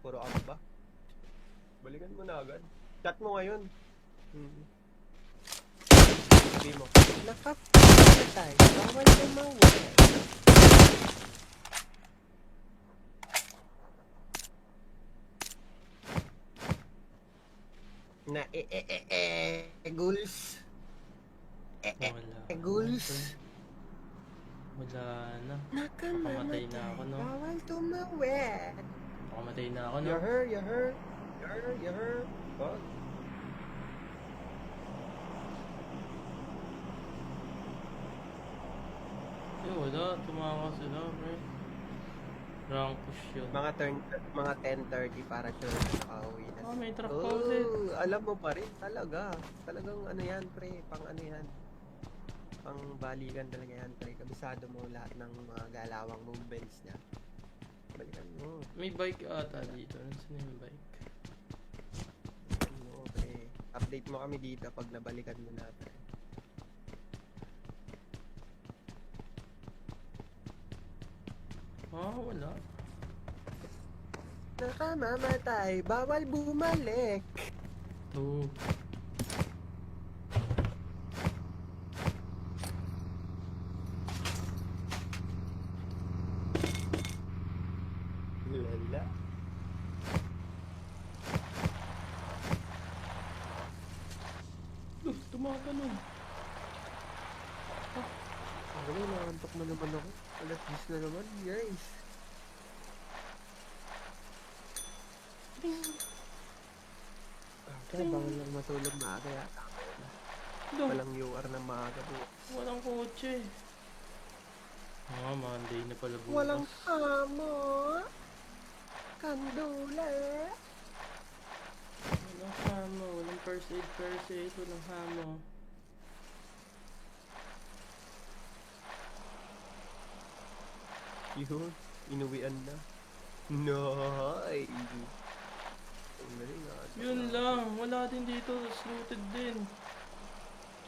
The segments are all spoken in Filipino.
puro amba. Balikan mo na agad. Chat mo ngayon. Sabi mo. Nakapatay. Bawal lumawa. Na ghouls. Ghouls. Wala na. Nakamamatay. na ako, no? Bawal tumawid. Pakamatay na ako, no? You heard. What? Wala. Tumawa sila, bro. Rank push yun. Mga 10:30 para sure na nakauwi na. May truck pa ulit. Alam mo pa rin talaga. Talagang ano yan, pre, pang ano yan. Pang balikan talaga yan, pre. Kabisado mo lahat ng mga galawang movements niya. Balikan mo. May bike ata dito. Nasaan yung bike? Balikan mo, pre. Update mo kami dito pag nabalikan mo na, pre. Wala. Nakamamatay, bawal bumalik. Oo. Lala. Tumatanong. Wala, nakantok na naman ako. Alas 10 na naman, guys. Kaya bawal lang matulog maaga yata. Walang UR na maaga po. Walang kotse. Monday na pala bukas. Walang amo. Kandula. Walang hamo. Walang first aid. Walang hamo. Yun, inuwian na. Nice. Ang galing ah. Yun lang. Wala din dito. Looted din.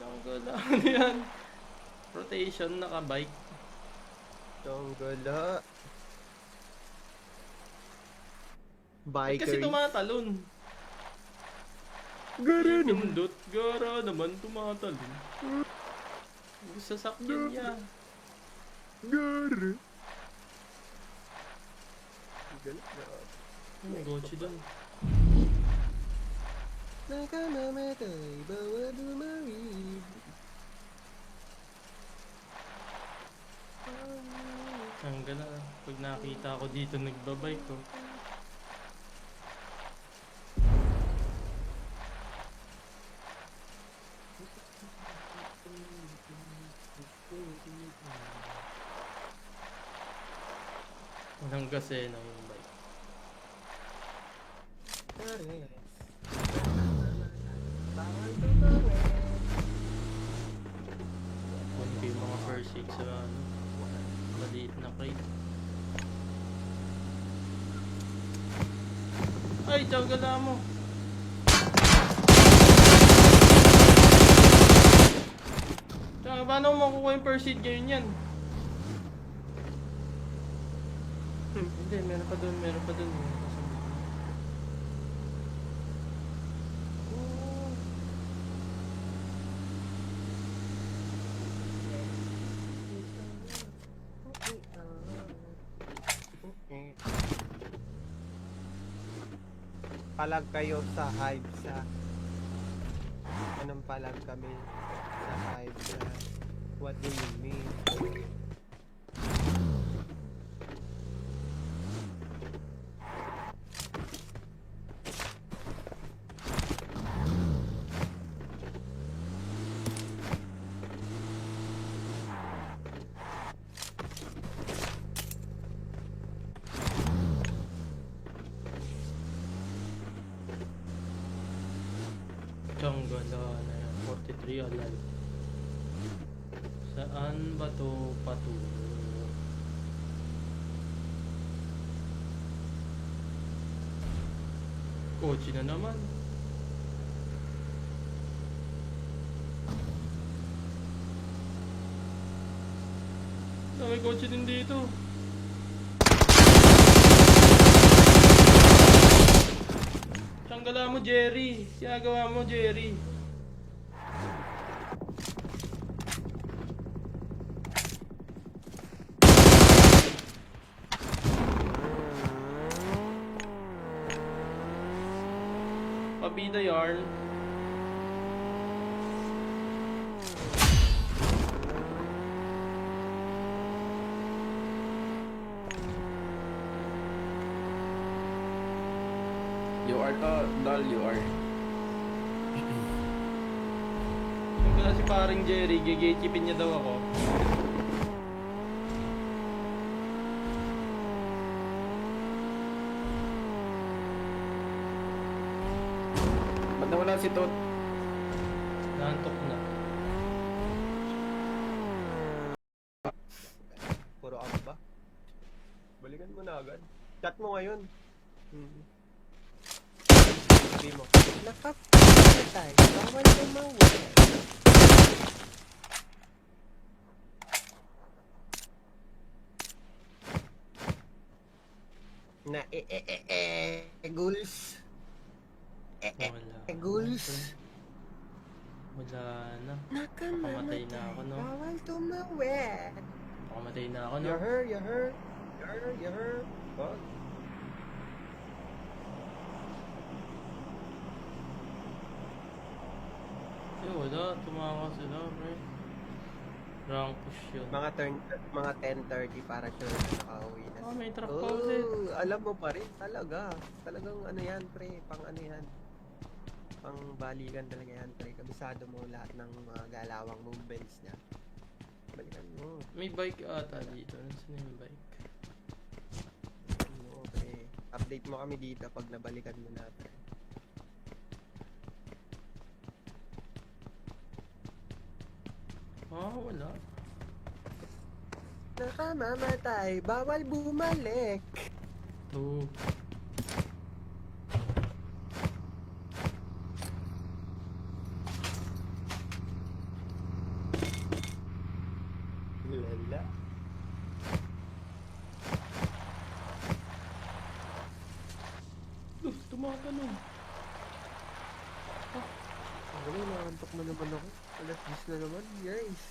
Jungle lang yan. Rotation, naka-bike. Tanggala. Ba't Biker. kasi tumatalon? Gara naman. Pindot. Gara naman tumatalon. Sasakyan niya. Gara. Galit na. May gochi doon. Nakamamatay, bawal lumawid. Ang gala. Pag nakita ko dito nagbabike ko. Walang gasena yung bike. Bawal lumawid. Kung yung mga first aid sa ano, maliit na crate. Ay, jungle mo. Tsaka paano mo makukuha yung first aid ngayon yan? Hindi, meron pa dun. Palag kayo sa hive sa anong palag kami sa hive sa what do you mean? Jungle na yan, 43 alive. Saan ba to patungo? Kotse na naman. May kotse din dito. mo, Jerry. Ginagawa mo, Jerry. Pabida yarn. You are dal, you are. Yung pala si paring Jerry, gigechipin niya daw ako. Ba't nawala si Tot? Nantok na. Puro up ba? Balikan mo na agad. Chat mo ngayon. Sabi mo. Nakapatay. Bawal tumawid. Na ghouls. Wala. Ghouls. Wala na. Nakamamatay. na ako, no? Bawal tumawid. Pakamatay na ako, no? You heard. Fuck. Eh, wala. Tumama sila, pre. Rank push yun. Mga 10:30 para sure na nakauwi na. Oh, may truck pa ulit. Alam mo pa rin talaga. Talagang ano yan, pre, pang ano yan. Pang balikan talaga yan, pre. Kabisado mo lahat ng mga galawang movements niya. Balikan mo. May bike ata dito. Nasaan yung bike? Balikan mo, pre. Update mo kami dito pag nabalikan mo na, pre. Ah, wala. Nakamamatay. Bawal bumalik. Oh. Lala. Tumatalon. Ano, nakantok mo naman ako. Alas 10 na naman, guys.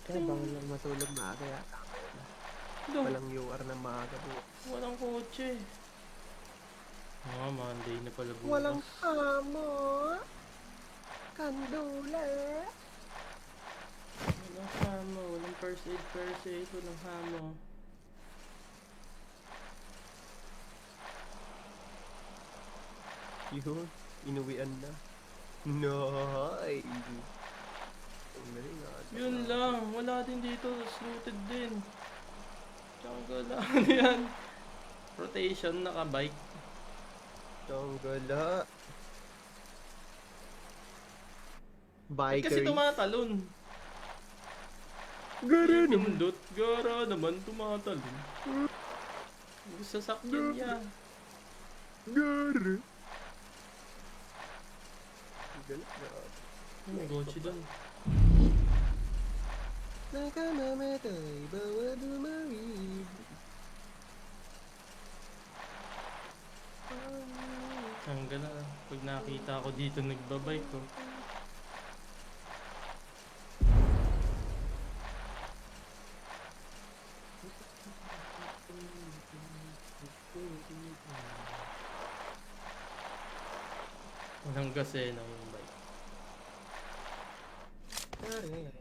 Kaya bawal lang matulog maaga yata. Ito. Walang UR na maaga po. Walang kotse. Ah, Monday na pala bukas. Walang amo. Kandula. Walang hamo. Walang first aid. Walang hamo. Yun, inuwian na. Nice! Ang galing ah. Yun lang. Wala din dito. Looted din. Tsaka lang. Ano yan? Rotation, naka-bike. Ang gala. Eh, Bikers. kasi tumatalon. Gara naman. Pindot. Gara naman tumatalon. Sasakyan niya. Gara. Ang gala. Grabe. May kotse doon. Nakamamatay, bawal bumawid. Ang gala. Pag nakita ko dito nagbabike ko. Walang gasena yung bike. Correct.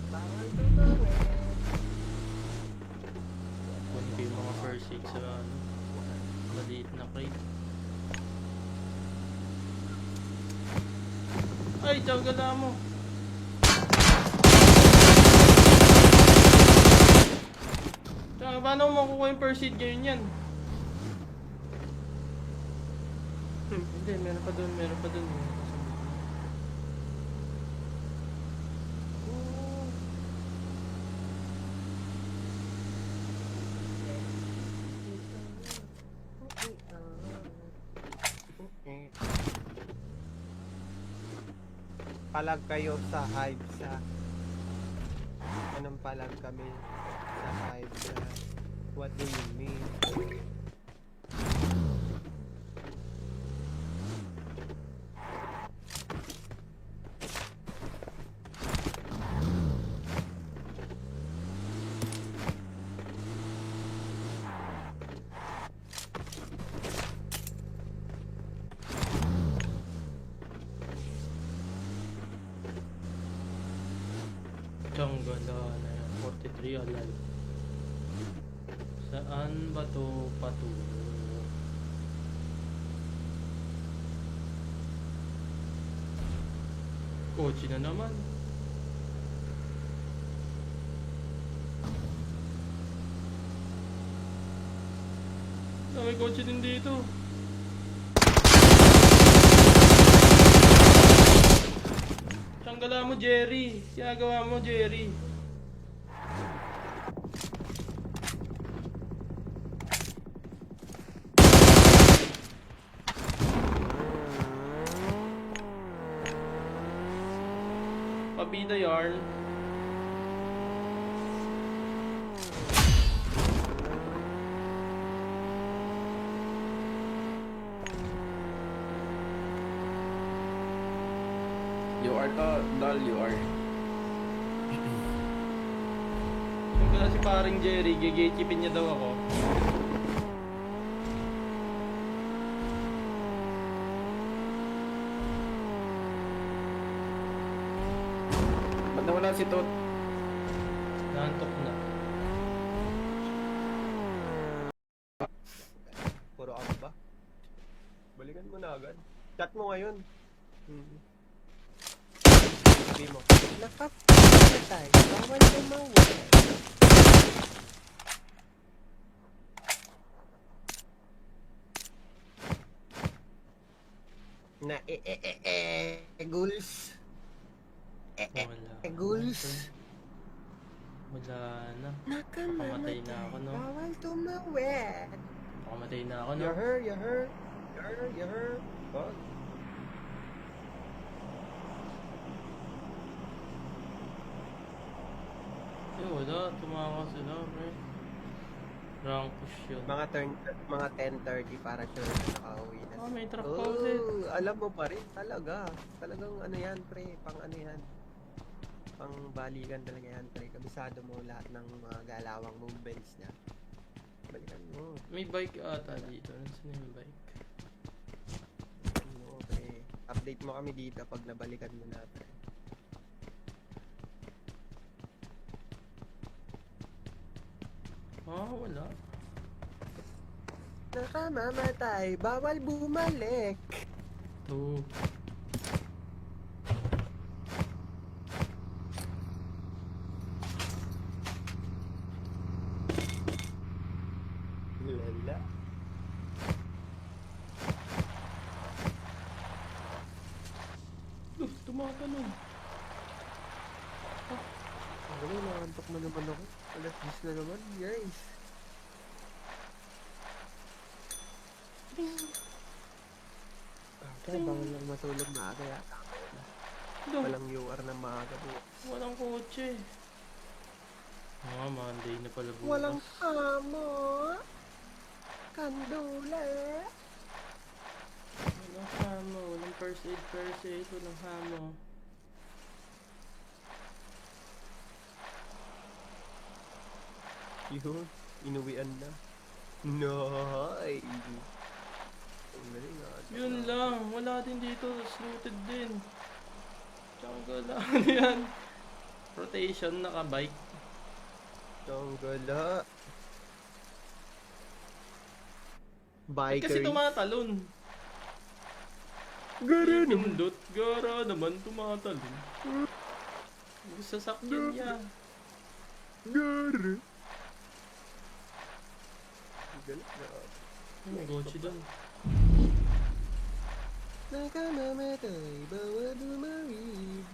Bawal tumawid. Kunin ko yung mga first aid sa ano, maliit na crate. Ay, tiyangala mo! Tsaka, paano mo makukuha yung first aid ngayon yan? Hindi, meron pa dun. Palag kayo sa Hive sa anong palag kami Sa 5 na. What do you mean? Tsanggala na yan. 43 alive. Saan ba to patungo? Kotse na naman. May kotse din dito. Tsanggala mo, Jerry. Ginagawa mo, Jerry. Pabida yarn. You are to, Dal, you are. Yung pala si paring Jerry, gigechipin niya daw ako. Ba't nawala si Tot? Nantok na. Puro ako ba? Balikan mo na agad. Chat mo ngayon. Sabi mo. Nakamatay. Bawal bumawek. Na ghouls. Wala. Ghouls. Wala na. Nakamamatay. na ako, no? Bawal tumawek. Pakamatay na ako, no? You heard, you heard. You heard, you heard. Huh? Eh, wala. Tumawa sila, pre. Rank push yun. Mga 10:30 para sure na nakauwi na. Ah, may truck pa ulit. Alam mo pa rin talaga. Talagang ano yan, pre, pang ano yan. Pang balikan talaga yan, pre. Kabisado mo lahat ng mga galawang movements niya. Balikan mo. May bike ata dito. Nasaan yung bike? Ano, pre. Update mo kami dito pag nabalikan mo na, pre. Ah, wala. Nakamamatay. Bawal bumalik. Two. Lala. Tumatanong. Ano, nakantok na naman ako. Alas 10 na naman, guys. Kaya bawal lang matulog maaga yata. Walang UR na maaga po. Walang kotse. Ah, Monday na pala bukas. Walang amo. Kandula. Walang hamo. Walang first aid. Walang hamo. Yun, inuwian na. Nice! Ang galing ah. Yun lang. Wala din dito. Looted din. Tsanggala. Ano yan? Rotation, naka-bike. Ang gala. Ba't kasi Biker. tumatalon? Gara naman. Pindot. Gara naman tumatalon. Sasakyan niya. Gara. Ang gala na. May kotse doon. Nakamamatay, bawal bumawid.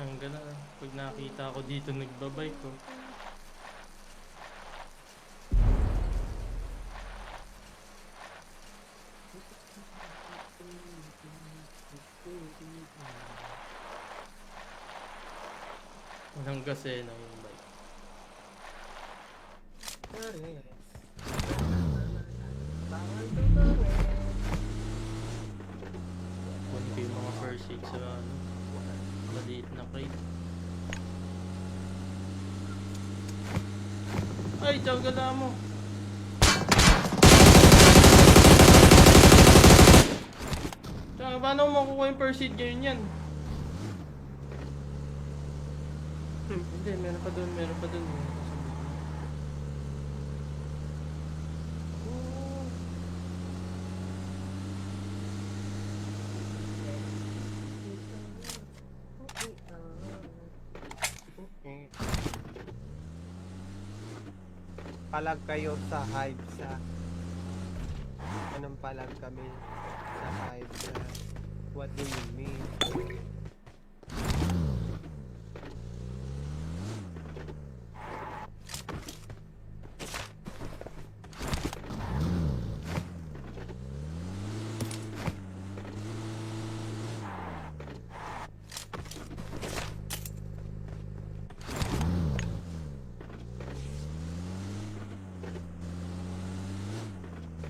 Hanggang na. Pag nakita ko dito nagbabike ko. Walang gasena yung bike. Pares. Bawal tumawid. Kunin ko yung mga first aid sa ano, maliit na crate. Ay, tiyagala mo! Tsaka, paano mo makukuha yung first aid ngayon yan? Hindi, meron pa dun, meron pa dun. Palag kayo sa hive sa anong palag kami sa hive sa what do you mean?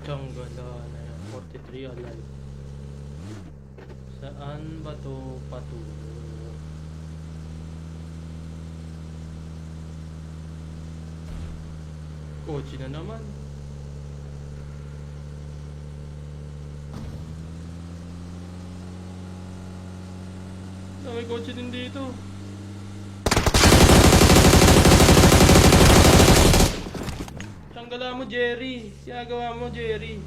Tiyagala na yan, 43 alive. Saan ba to patungo? Kotse na naman. May kotse din dito. Tanggalin mo, Jerry. Ginagawa mo, Jerry.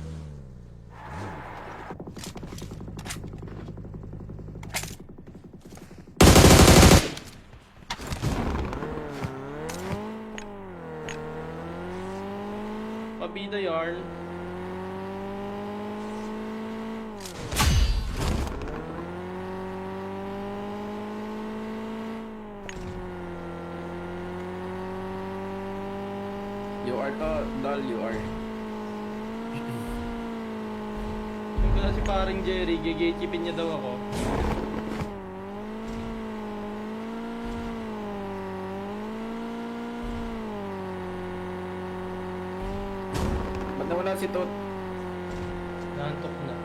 Pabida yarn. You are to, Dal, you are. Yung pala si paring Jerry, gigechipin niya daw ako. Ba't nawala si Tot? Nantok na.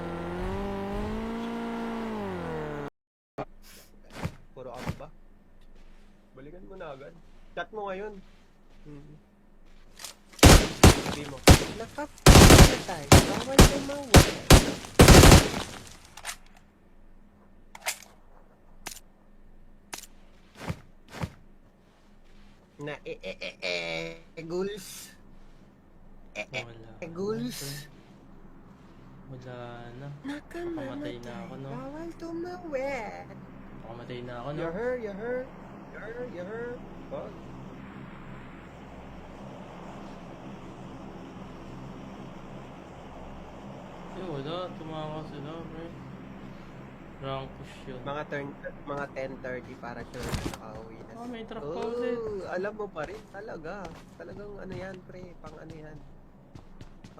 Puro ako ba? Balikan mo na agad. Chat mo ngayon. Sabi mo. Nakamatay. Bawal tumawid. Na ghouls. Wala. Ghouls. Wala na. Nakamamatay. na ako, no? Bawal tumawid. Pakamatay na ako, no? You heard, you heard. You heard, you heard. What? Eh, wala. Tumawa sila, pre. Rank push yun. Mga 10:30 para sure na nakauwi na. Oh, may truck pa ulit. Alam mo pa rin talaga. Talagang ano yan, pre, pang ano yan.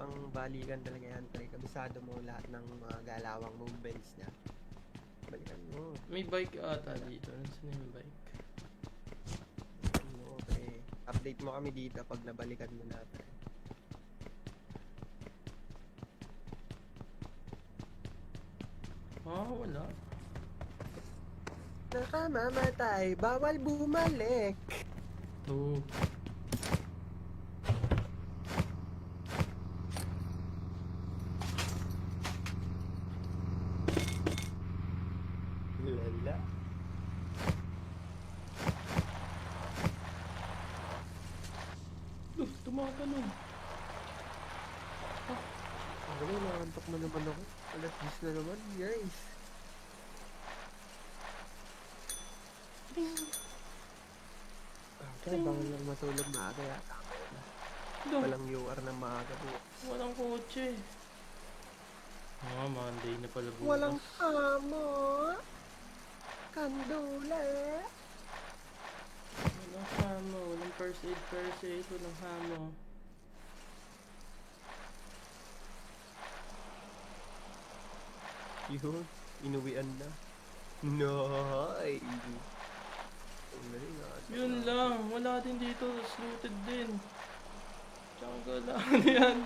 Pang balikan talaga yan, pre. Kabisado mo lahat ng mga galawang movements niya. Balikan mo. May bike ata dito. Nasaan na yung bike? Balikan mo, pre. Update mo kami dito pag nabalikan mo na, pre. Ah, wala. Nakamamatay. Bawal bumalik. Ito. Lala. Tumatanong. Ano, nakantok na naman ako. Alas 10 na naman, guys. Kaya bawal lang matulog maaga yata. Walang UR na maaga po. Walang kotse. Ah, Monday na pala bukas. Walang amo. Kandula. Walang hamo. Walang first aid. Walang hamo. Yun, inuwian na. No. Ang galing ah. Yun lang, wala din dito, looted din. Jungle lang. Ano yan?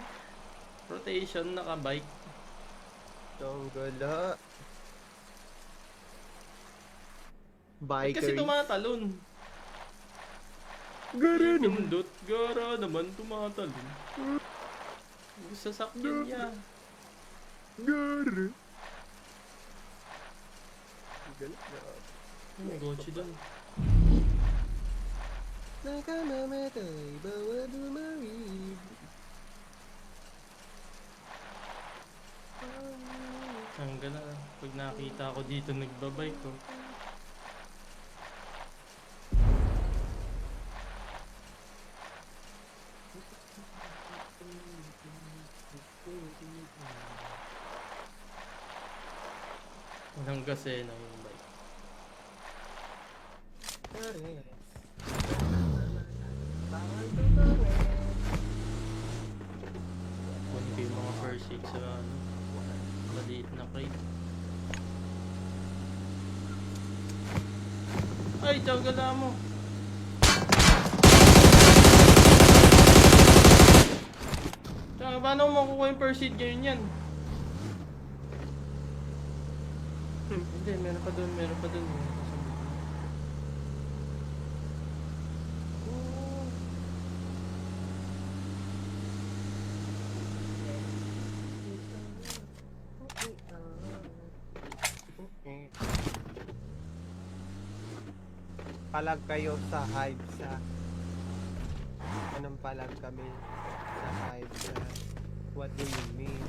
Rotation, naka-bike. Jungle ah. Ba't kasi Biker. tumatalon? Gara naman. Pindot, gara naman tumatalon. Sasakyan niya. Gara. Ang galing ah. May gochi doon. Nakamamatay, bawal bumawid. Tanggal na. Pag nakita ko dito nagbabike ko. Walang gasena yung bike. Pares. Bawal bumawid. Kunin ko yung mga first aid sa ano, maliit na crate. Ay, jungle na mo! Tsaka, paano mo makukuha yung first aid ngayon yan? Hindi, meron pa doon, meron pa doon. Palag kayo sa hive sa anong palag kami sa hive sa what do you mean?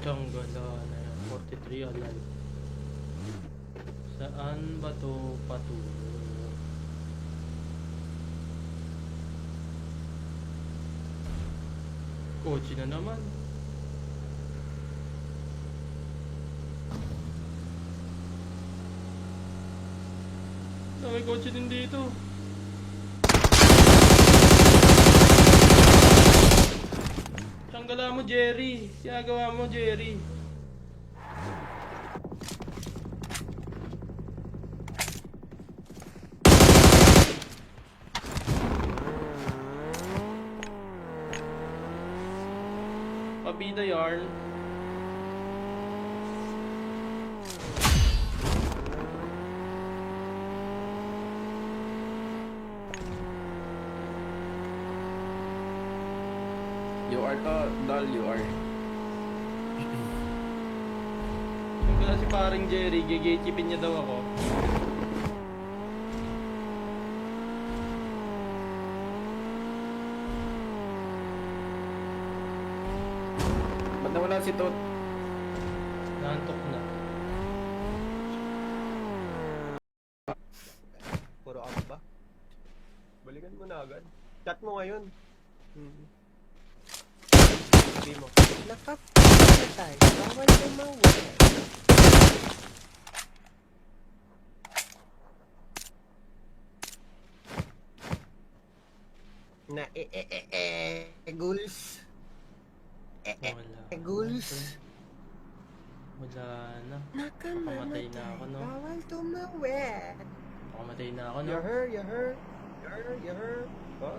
Jungle na yan, 43 alive. Saan ba to patungo? Kotse na naman. May kotse din dito. Tanggala mo, Jerry. Ginagawa mo, Jerry. Pabida yarn. You are to, Dal, you are. Tanggala si paring Jerry. Gigechipin niya daw ako. Ba't nawala si Tot? Nantok na. Puro up ba? Balikan mo na agad. Chat mo ngayon. Sabi mo. Nakamamatay, bawal bumawid. Na ghouls. Wala. Ghouls. Wala na. Nakamamatay, na ako, no? bawal tumawid. Pakamatay na ako, no? You heard, you heard. You heard, you heard. Oh.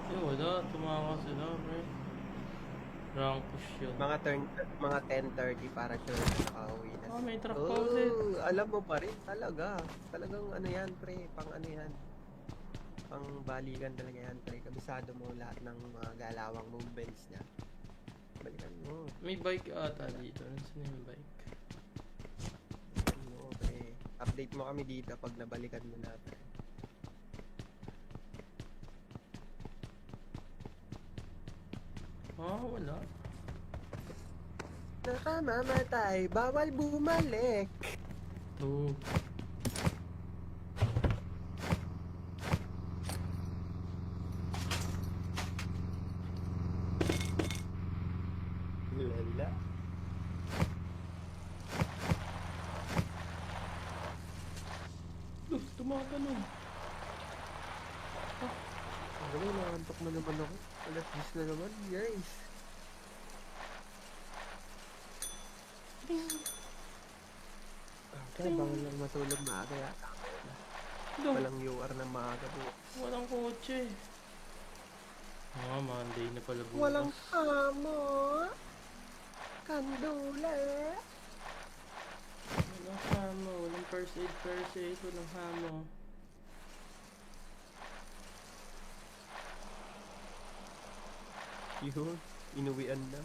Eh, wala. Tumama sila, pre. Rank push yun. Mga 10:30 para sure na nakauwi na. Ah, may truck pa ulit. Alam mo pa rin talaga. Talagang ano yan, pre, pang ano yan. Pang balikan talaga yan, pre. Kabisado mo lahat ng mga galawang movements niya. Balikan mo. May bike ata dito. Nasaan yung bike? Balikan mo, pre. Update mo kami dito pag nabalikan mo na, pre. Ah, wala. Nakamamatay, bawal bumalik. Two. tumatalon. Ang galing, nakakantok mo naman ako. Alas 10 na naman, guys. Kaya bawal lang matulog maaga yata. Ito, Walang UR na maaga po. walang kotse. Monday na pala bukas. Walang amo. Kandula. Walang hamo, walang first aid, walang hamo. Yun, inuwian na.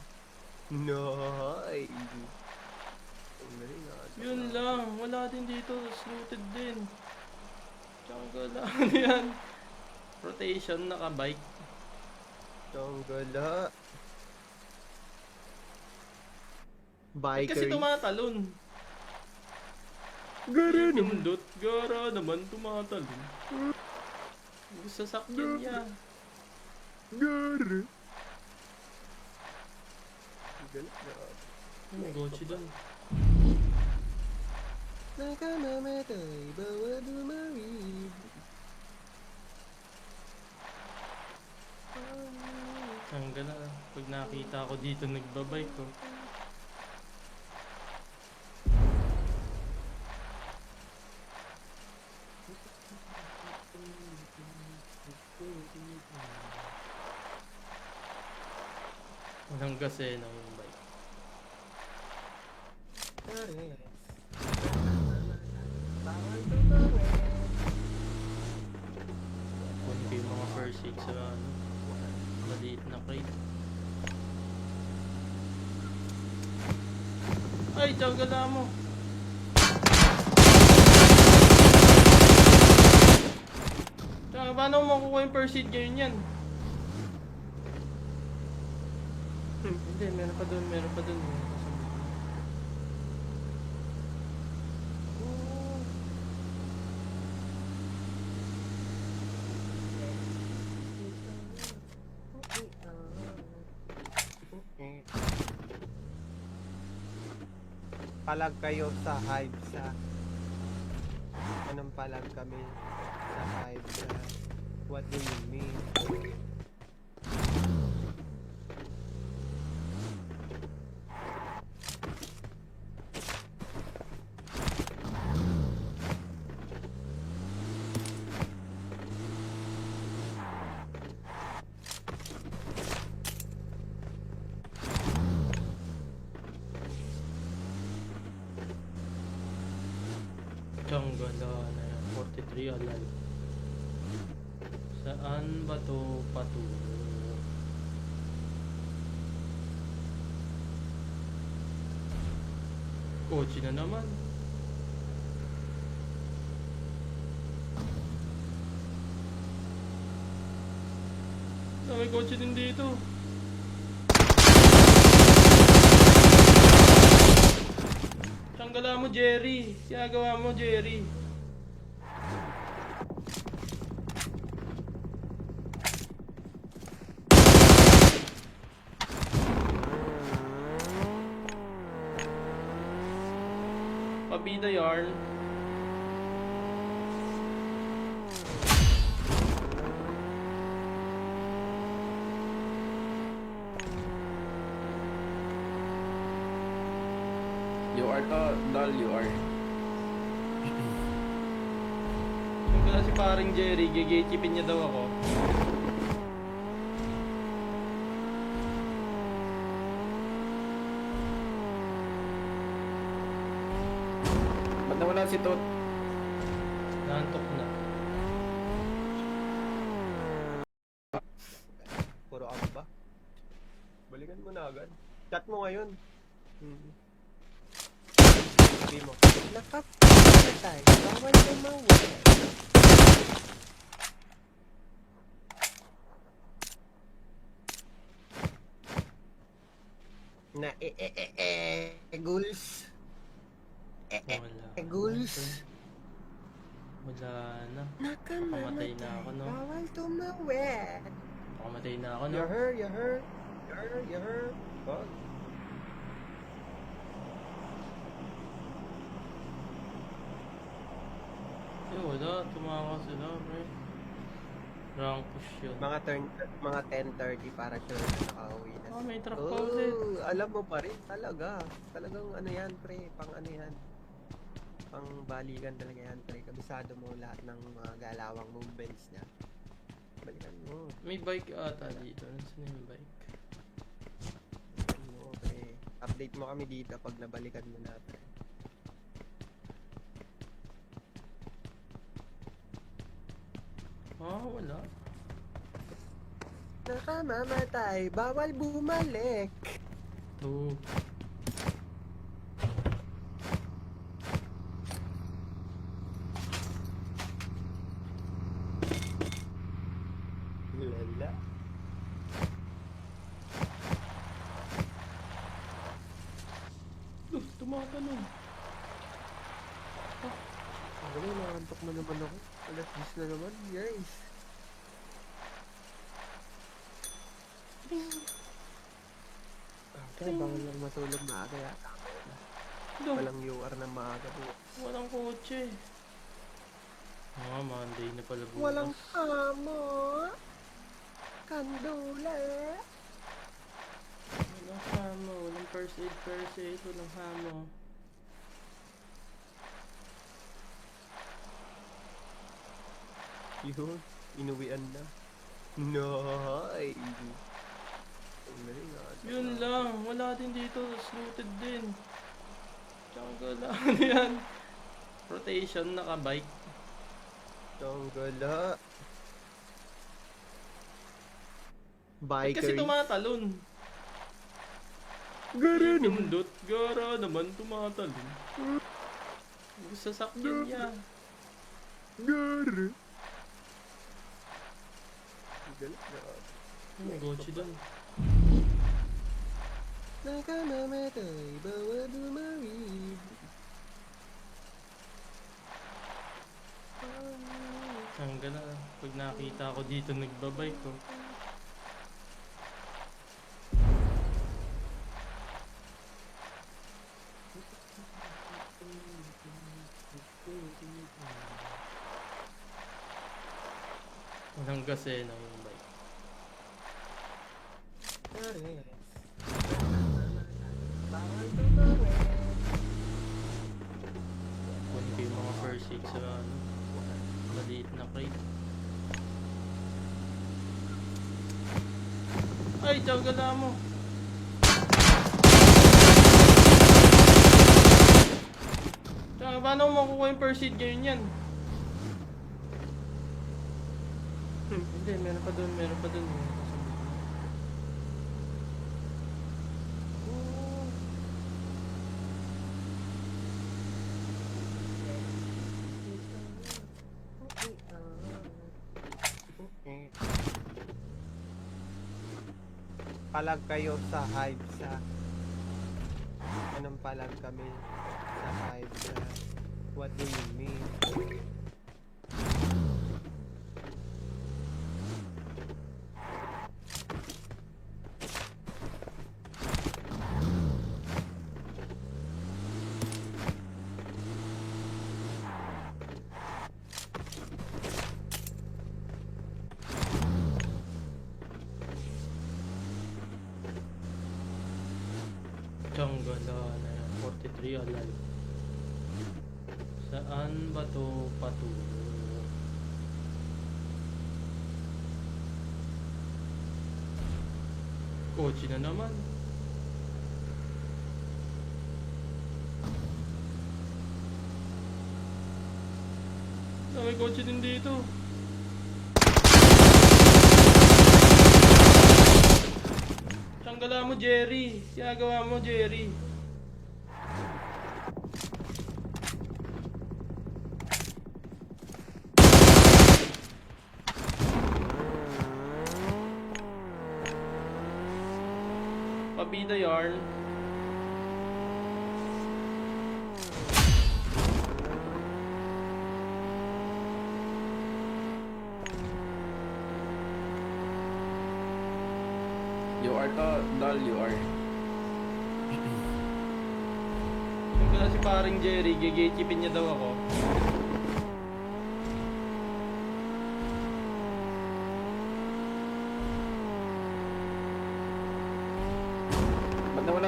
Nice! Ang galing ah. Yun lang, wala din dito, looted din. Tsaka lang yan. Rotation, naka-bike. Tanggala. Eh, kasi Bikers. tumatalon. Gara naman. Pindot, gara naman tumatalon. Sasakyan niya. Gara. Galit na. May Gochi doon. Nakamamatay, bawal dumawid. Hanggang na. Pag nakita ko dito nagbabike ko. Walang gasena yung bike. Pares. Bawal tumawid. Kung yung mga first aid sa ano, maliit na crate. Ay, tiyangala mo! Tsaka, paano mo makukuha yung first aid ngayon yan? Hindi, meron pa dun, meron pa dun. Palag kayo sa hive sa... Anong palag kami sa hive sa... What do you mean? Tiyangala na yan, 43 alive. Saan ba to patungo? Kotse na naman. May kotse din dito. Tanggalan mo, Jerry. Ginagawa mo, Jerry. Pabida yarn. You are to, Dal, you are. Tanggalan si paring Jerry. Gigechipin niya daw ako. Ba't nawala si Tot? Nantok na. Puro ako ba? Balikan mo na agad. Chat mo ngayon. Sabi mo. Nakapatay. Bawal tumawid. Na ghouls. Wala. Ghouls. Wala na. Nakamamatay. na ako, no? Bawal tumawid. Pakamatay na ako, no? You heard, you heard. You heard, you heard. Fuck. Eh, wala. Tumakas sila, pre. Rank push yun. Mga 10:30 para sure na nakauwi na. Ah, may truck pa ulit. Alam mo pa rin talaga. Talagang ano yan, pre, pang ano yan. Pang balikan talaga yan, pre. Kabisado mo lahat ng mga galawang movements niya. Balikan mo. May bike ata dito. Nasaan yung bike? Balikan mo, pre. Update mo kami dito pag nabalikan mo na, pre. Ah, wala. Nakamamatay, bawal bumalik. 2. Lala. Tumatanong. Wala, nakakantok na naman ako. Alas 10 na naman, guys. Kaya bawal lang matulog maaga yata. Doon. Walang UR na maaga po. Walang kotse. Ah, Monday na pala bukas. Walang amo. Kandula. Walang hamo. Walang first aid. Walang hamo. Yun, inuwian na. Nice! Ang galing ah. Yun lang. Wala din dito. Looted din. Jungle lang. Ano yan? Rotation, naka-bike. Tanggala. Ba't kasi Biker. tumatalon? Gara naman. Pindot. Gara naman tumatalon. Sasakyan niya. Gara. Ang galing ah. May gochi doon. Nakamamatay, bawal bumawid. Hanggang na. Pag nakita ko dito nagbabike ko. Walang gasena yung bike. Bawal bumalik. Kunin ko yung mga first aid sa ano, maliit na crate. Ay, tiyagala mo! Tsaka, paano mo makukuha yung first aid ngayon yan? Hindi, meron pa dun. Palag kayo sa hive sa anong palag kami sa hive sa what do you mean? Tiyagala na yan, 43 alive. Saan ba to patungo? Kotse na naman. May kotse din dito. Tanggalin mo, Jerry. Ginagawa mo, Jerry. Pabida yarn. You are to, Dal, you are. Yung pala si paring Jerry, gigechipin niya daw ako.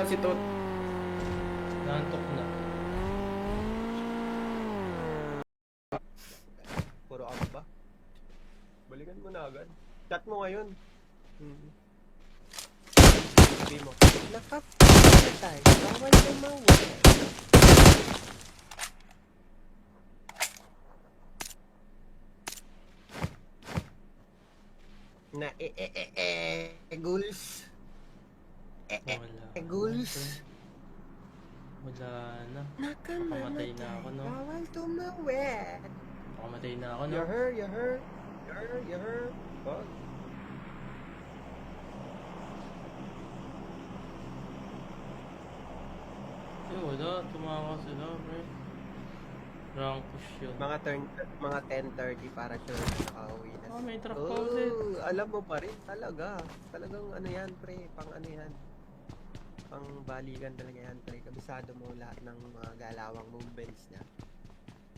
si Tot. Nantok na. Puro ka ba? Balikan mo na agad. Chat mo ngayon. Sabi mo. Nakapatay. Bawal tumawag. Na ghouls. Wala. Ghouls. Wala na. Nakamamatay. na ako, no? Bawal tumawag. Pakamatay na ako, no? You heard. Fuck. Eh, wala. Tumawa sila, pre. Rank push yun. Mga 10:30 para sure na nakauwi na. Ah, may truck pa ulit. Alam mo pa rin talaga. Talagang ano yan, pre, pang ano yan. Pang balikan talaga yan, pre. Kabisado mo lahat ng mga galawang movements niya.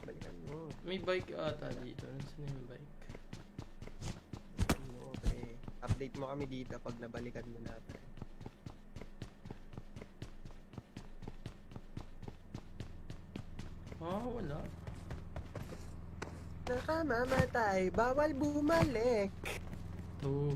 Balikan mo. May bike ata dito. Nasaan na yung bike? Balikan mo, pre. Update mo kami dito pag nabalikan mo na, pre. Ah, wala. Nakamamatay. Bawal bumalik. Ito.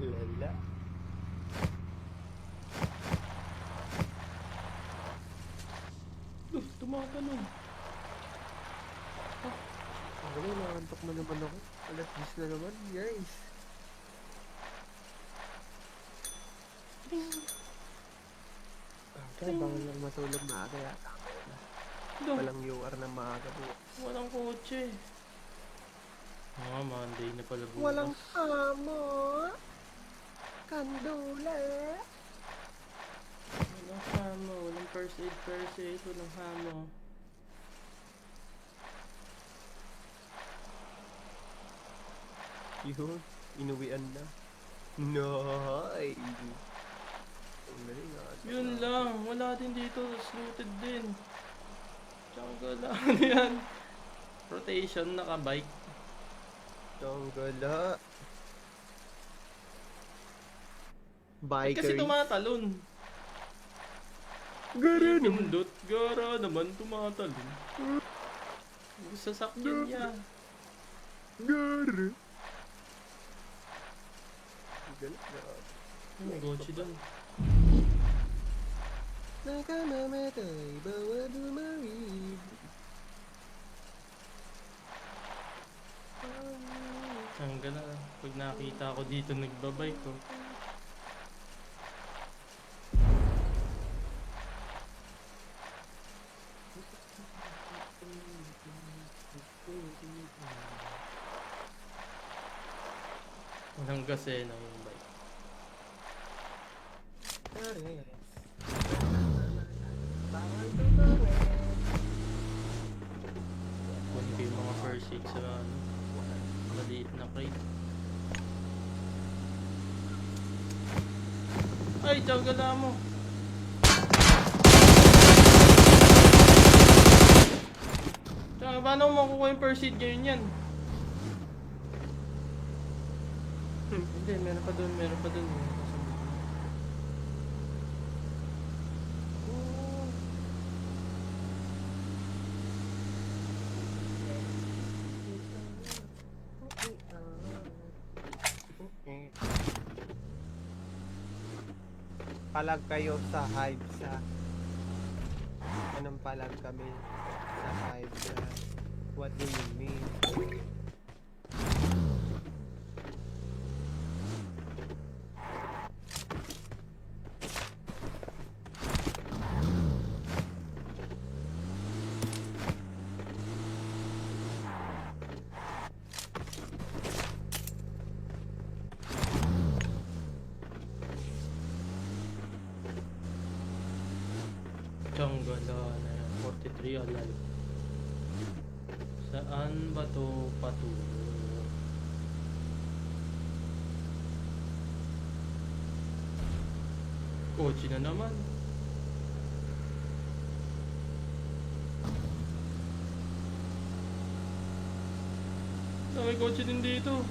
Lala. Tumatalon. Wala, nakantok na naman ako. Alas 10 na naman, guys. Kaya bawal lang matulog maaga yata. Walang UR na maaga po. Walang kotse. Ah, Monday na pala bukas. Walang amo. Kandula. Walang hamo. Walang first aid. Walang hamo. Yun, inuwian na. Nice! Ang galing ah. Yun lang. Wala din dito. Looted din. Jungle lang. Ano yan? Rotation, naka-bike. Tanggala. Ba't kasi Biker. tumatalon? Gara naman. Pindot. Gara naman tumatalon. Sasakyan niya. Gara. Galit na. May Gochi doon. Nakamamatay, bawal bumawid. Hanggang na. Pag nakita ko dito nagbabike ko. Walang gasena yung bike. Bawal tumawag. Kunin ko yung mga first aid sa ano. Maliit na crate. Ay, tiyagala mo. Tsaka, paano mo makukuha yung first aid ngayon yan? Hindi, meron pa doon. Palag kayo sa hive sa anong palag kami sa hive sa what do you mean? Tiyagala na yan. 43 alive. Saan ba to patungo? Kotse na naman. may kotse din dito.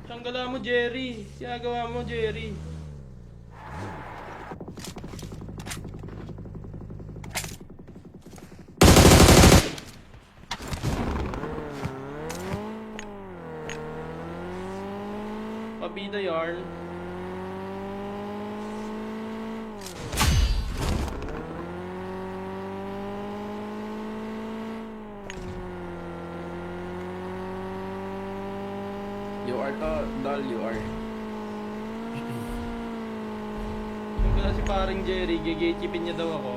Tanggalan mo, Jerry. Ginagawa mo, Jerry. Pabida yarn. You are to, Dal, you are. Yung pala si paring Jerry, gigechipin niya daw ako.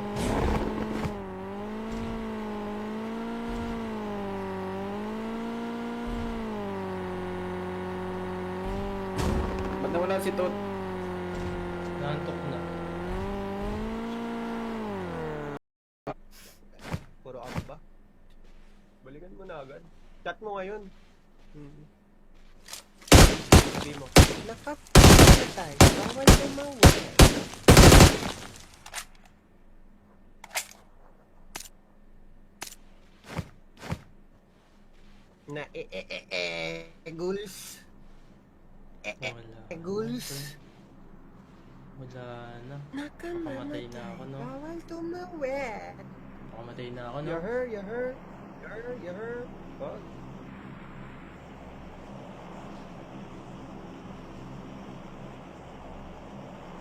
Ba't nawala si Tot? Naantok na. Puro ako ba? Balikan mo na agad. Chat mo ngayon. Sabi mo. Nakamatay, bawal bumalik. Na ghouls. Wala. Ghouls. Wala na. Nakamamatay, na ako, no? bawal tumawid. Nakamatay na ako, no? You heard. Oh.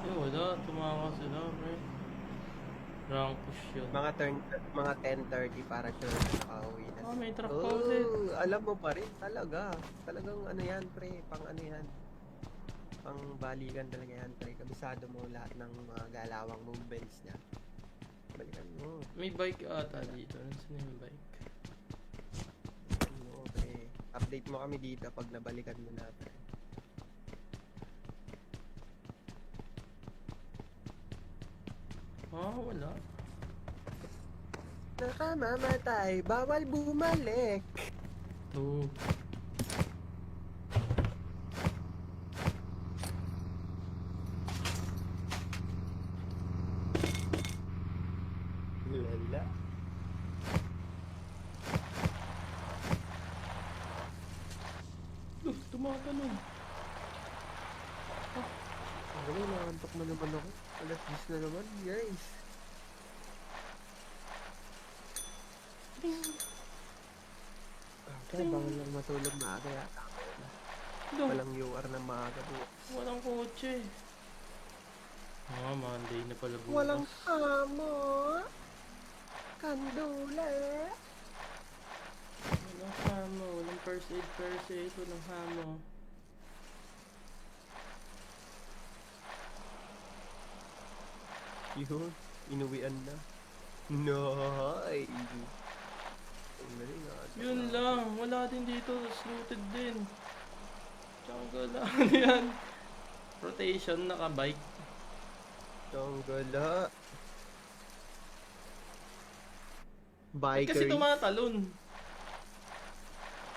Eh, wala. Tumama sila, pre. Rank push yun. Mga 10:30 para sure na nakauwi na. Ah, may truck pa ulit. Alam mo pa rin talaga. Talagang ano yan, pre, pang ano yan. Pang balikan talaga yan, pre. Kabisado mo lahat ng mga galawang movements niya. Balikan mo. May bike ata dito. Nasaan yung bike? Balikan mo, pre. Update mo kami dito pag nabalikan mo na, pre. Ah, wala. Nakamamatay, bawal bumalik. Oh. Lala. Tumatalon. Ang galing, nakantok mo naman ako. Alas 10 na naman, guys. Kaya bawal lang matulog maaga yata. Doon. Walang UR na maaga po. Walang kotse. Ah, Monday na pala bukas. Walang amo. Kandula. Walang hamo. Walang first aid. Walang hamo. Yun, inuwian na. Nice! Ang galing ah. Yun lang. Wala din dito. Looted din. Tsaka lang yan. Rotation, naka-bike. Ang gala. Eh, Biker. kasi tumatalon.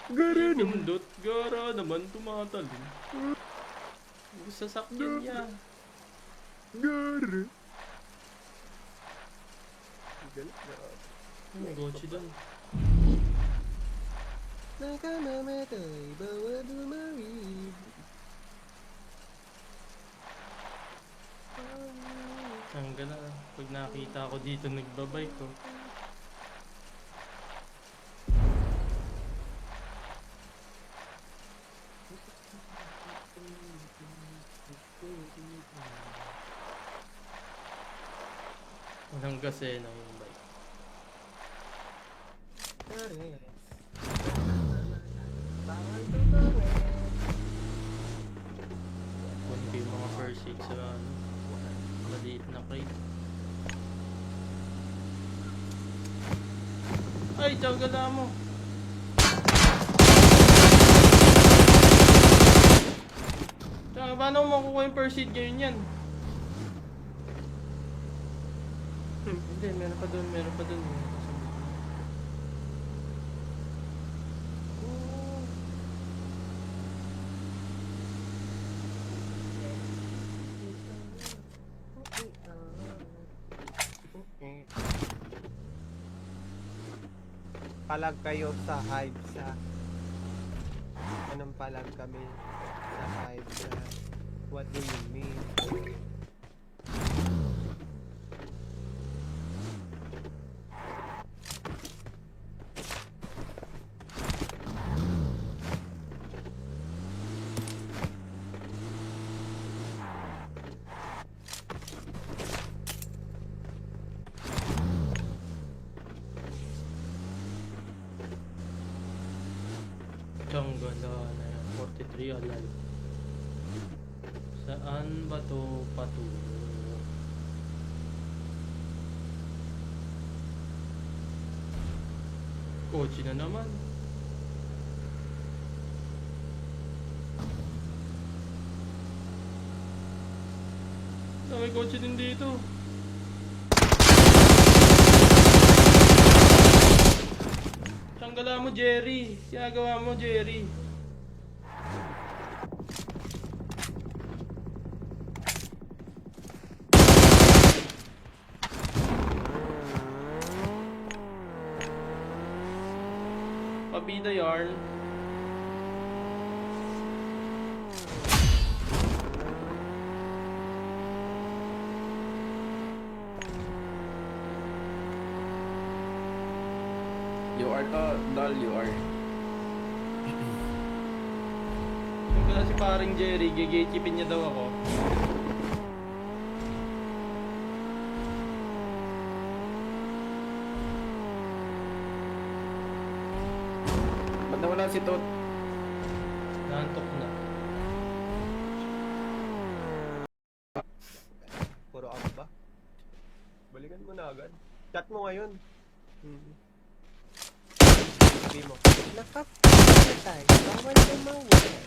Gara naman. Pindot. Gara naman tumatalon. Sasakyan niya. Gara. Ang gala. May kotse doon. Nakamamatay, bawal bumawid. Ang gala. Pag nakita ko dito nagbabike ko. Walang gasena yung bike. Pare. Bawal tumawid. Kunin ko yung mga first aid sa ano, maliit na crate. Ay, tiyagala mo! Tsaka, paano mo makukuha yung first aid ngayon yan? Hindi, meron pa dun, meron pa dun. palag kayo sa hive sa... Anong palag kami sa hive sa... What do you mean? Tsanggala na yan. 43 alive. Saan ba to patungo? Kotse na naman. May kotse din dito. Tsanggala mo, Jerry. Ginagawa mo, Jerry. Pabida yarn. You are to, Dal, you are. Yung pala si paring Jerry, gigechipin niya daw ako. Ba't nawala si Tot? Nantok na. Puro ako ba? Balikan mo na agad. Chat mo ngayon. Sabi mo. Nakapatay. Bawal tumawid.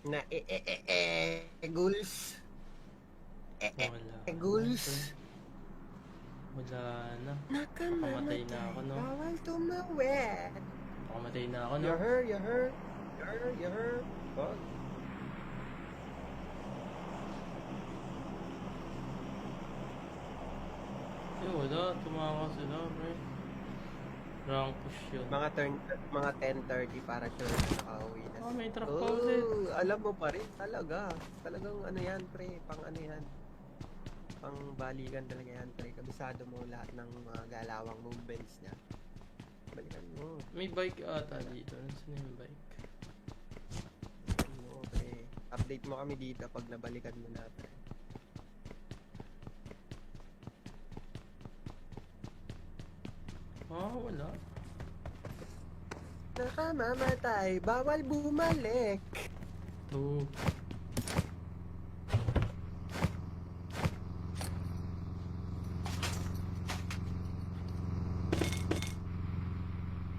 Na ghouls. Wala. Ghouls. Wala na. Nakamamatay. na ako, no? Bawal tumawid. Pakamatay na ako, no? You heard, you heard. You heard, you heard. Fuck. Eh, wala. Tumama sila, pre. Rank push yun. Mga 10:30 para sure na nakauwi na. Oh, may truck pa ulit. Alam mo pa rin talaga. Talagang ano yan, pre, pang ano yan. Pang balikan talaga yan, pre. Kabisado mo lahat ng mga galawang movements niya. Balikan mo. May bike ata dito. Nasaan yung bike? Ano, pre. Update mo kami dito pag nabalikan mo na, pre. Ah, wala. Nakamamatay. Bawal bumalik. Two.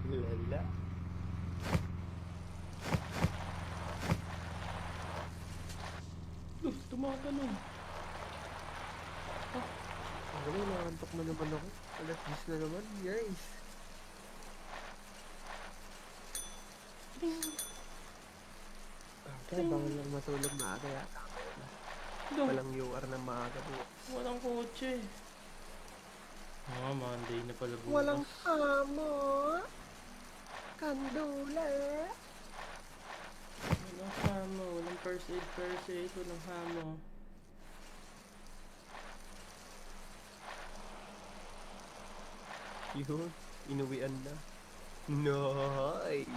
Lala. Tumatanong. Ano, nakantok na naman ako. Alas 10 na naman, guys. Kaya bawal lang matulog maaga yata. Walang UR ng maaga po. Walang kotse. Ah, Monday na pala bukas. Walang amo. Kandula. Walang hamo. Walang first aid. Walang hamo. Yun, inuwian na. Nice!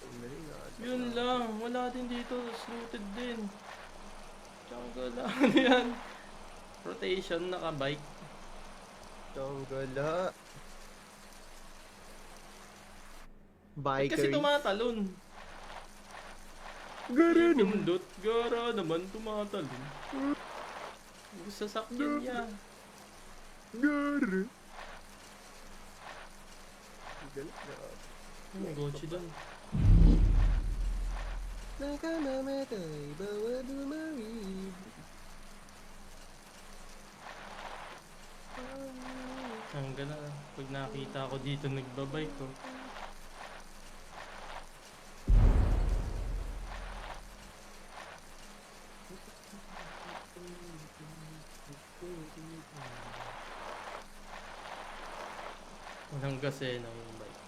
Ang galing na. Yun lang. Wala din dito. Looted din. Tsanggala. Ano yan? Rotation, naka-bike. Tanggala. Ba't kasi Biker. tumatalon? Gara naman. Pindot. Gara naman tumatalon. Sasakyan niya. Gara. Ang galing na. Ang gochi doon. Nakamamatay, bawal bumawid. Ang gana. Pag nakita ko dito nagbabike ko. Walang gasena yung bike.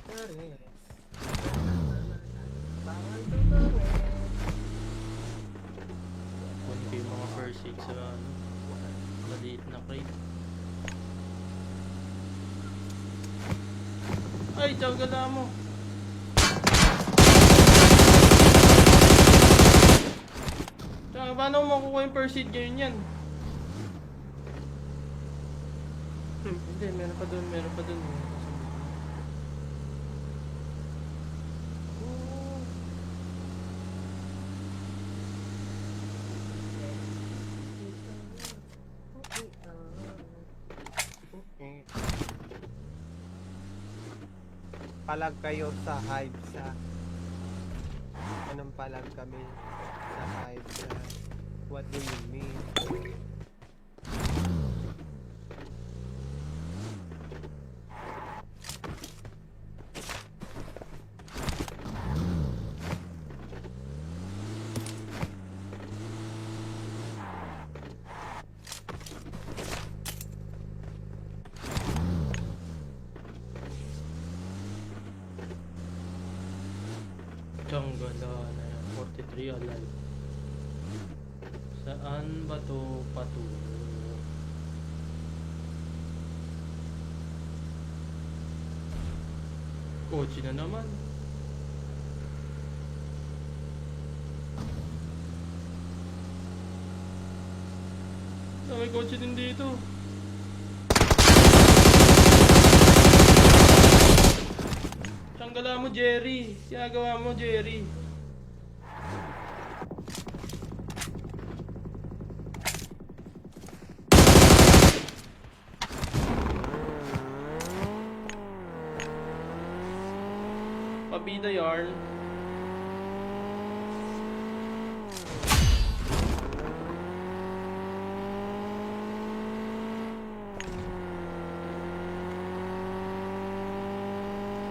Pares. Bawal tumawid. Kunin ko yung mga first aid sa ano, maliit na crate. Ay, tiyagala mo! Tsaka, paano mo makukuha yung first aid ngayon yan? Hindi, meron pa dun, meron pa dun. Palag kayo sa hive sa anong palag kami sa hive sa what do you mean? Ganda na yan, 43 alive. Saan ba to patungo? Kotse na naman. May kotse din dito. Tanggalin mo, Jerry. Ginagawa mo, Jerry. Pabida yarn.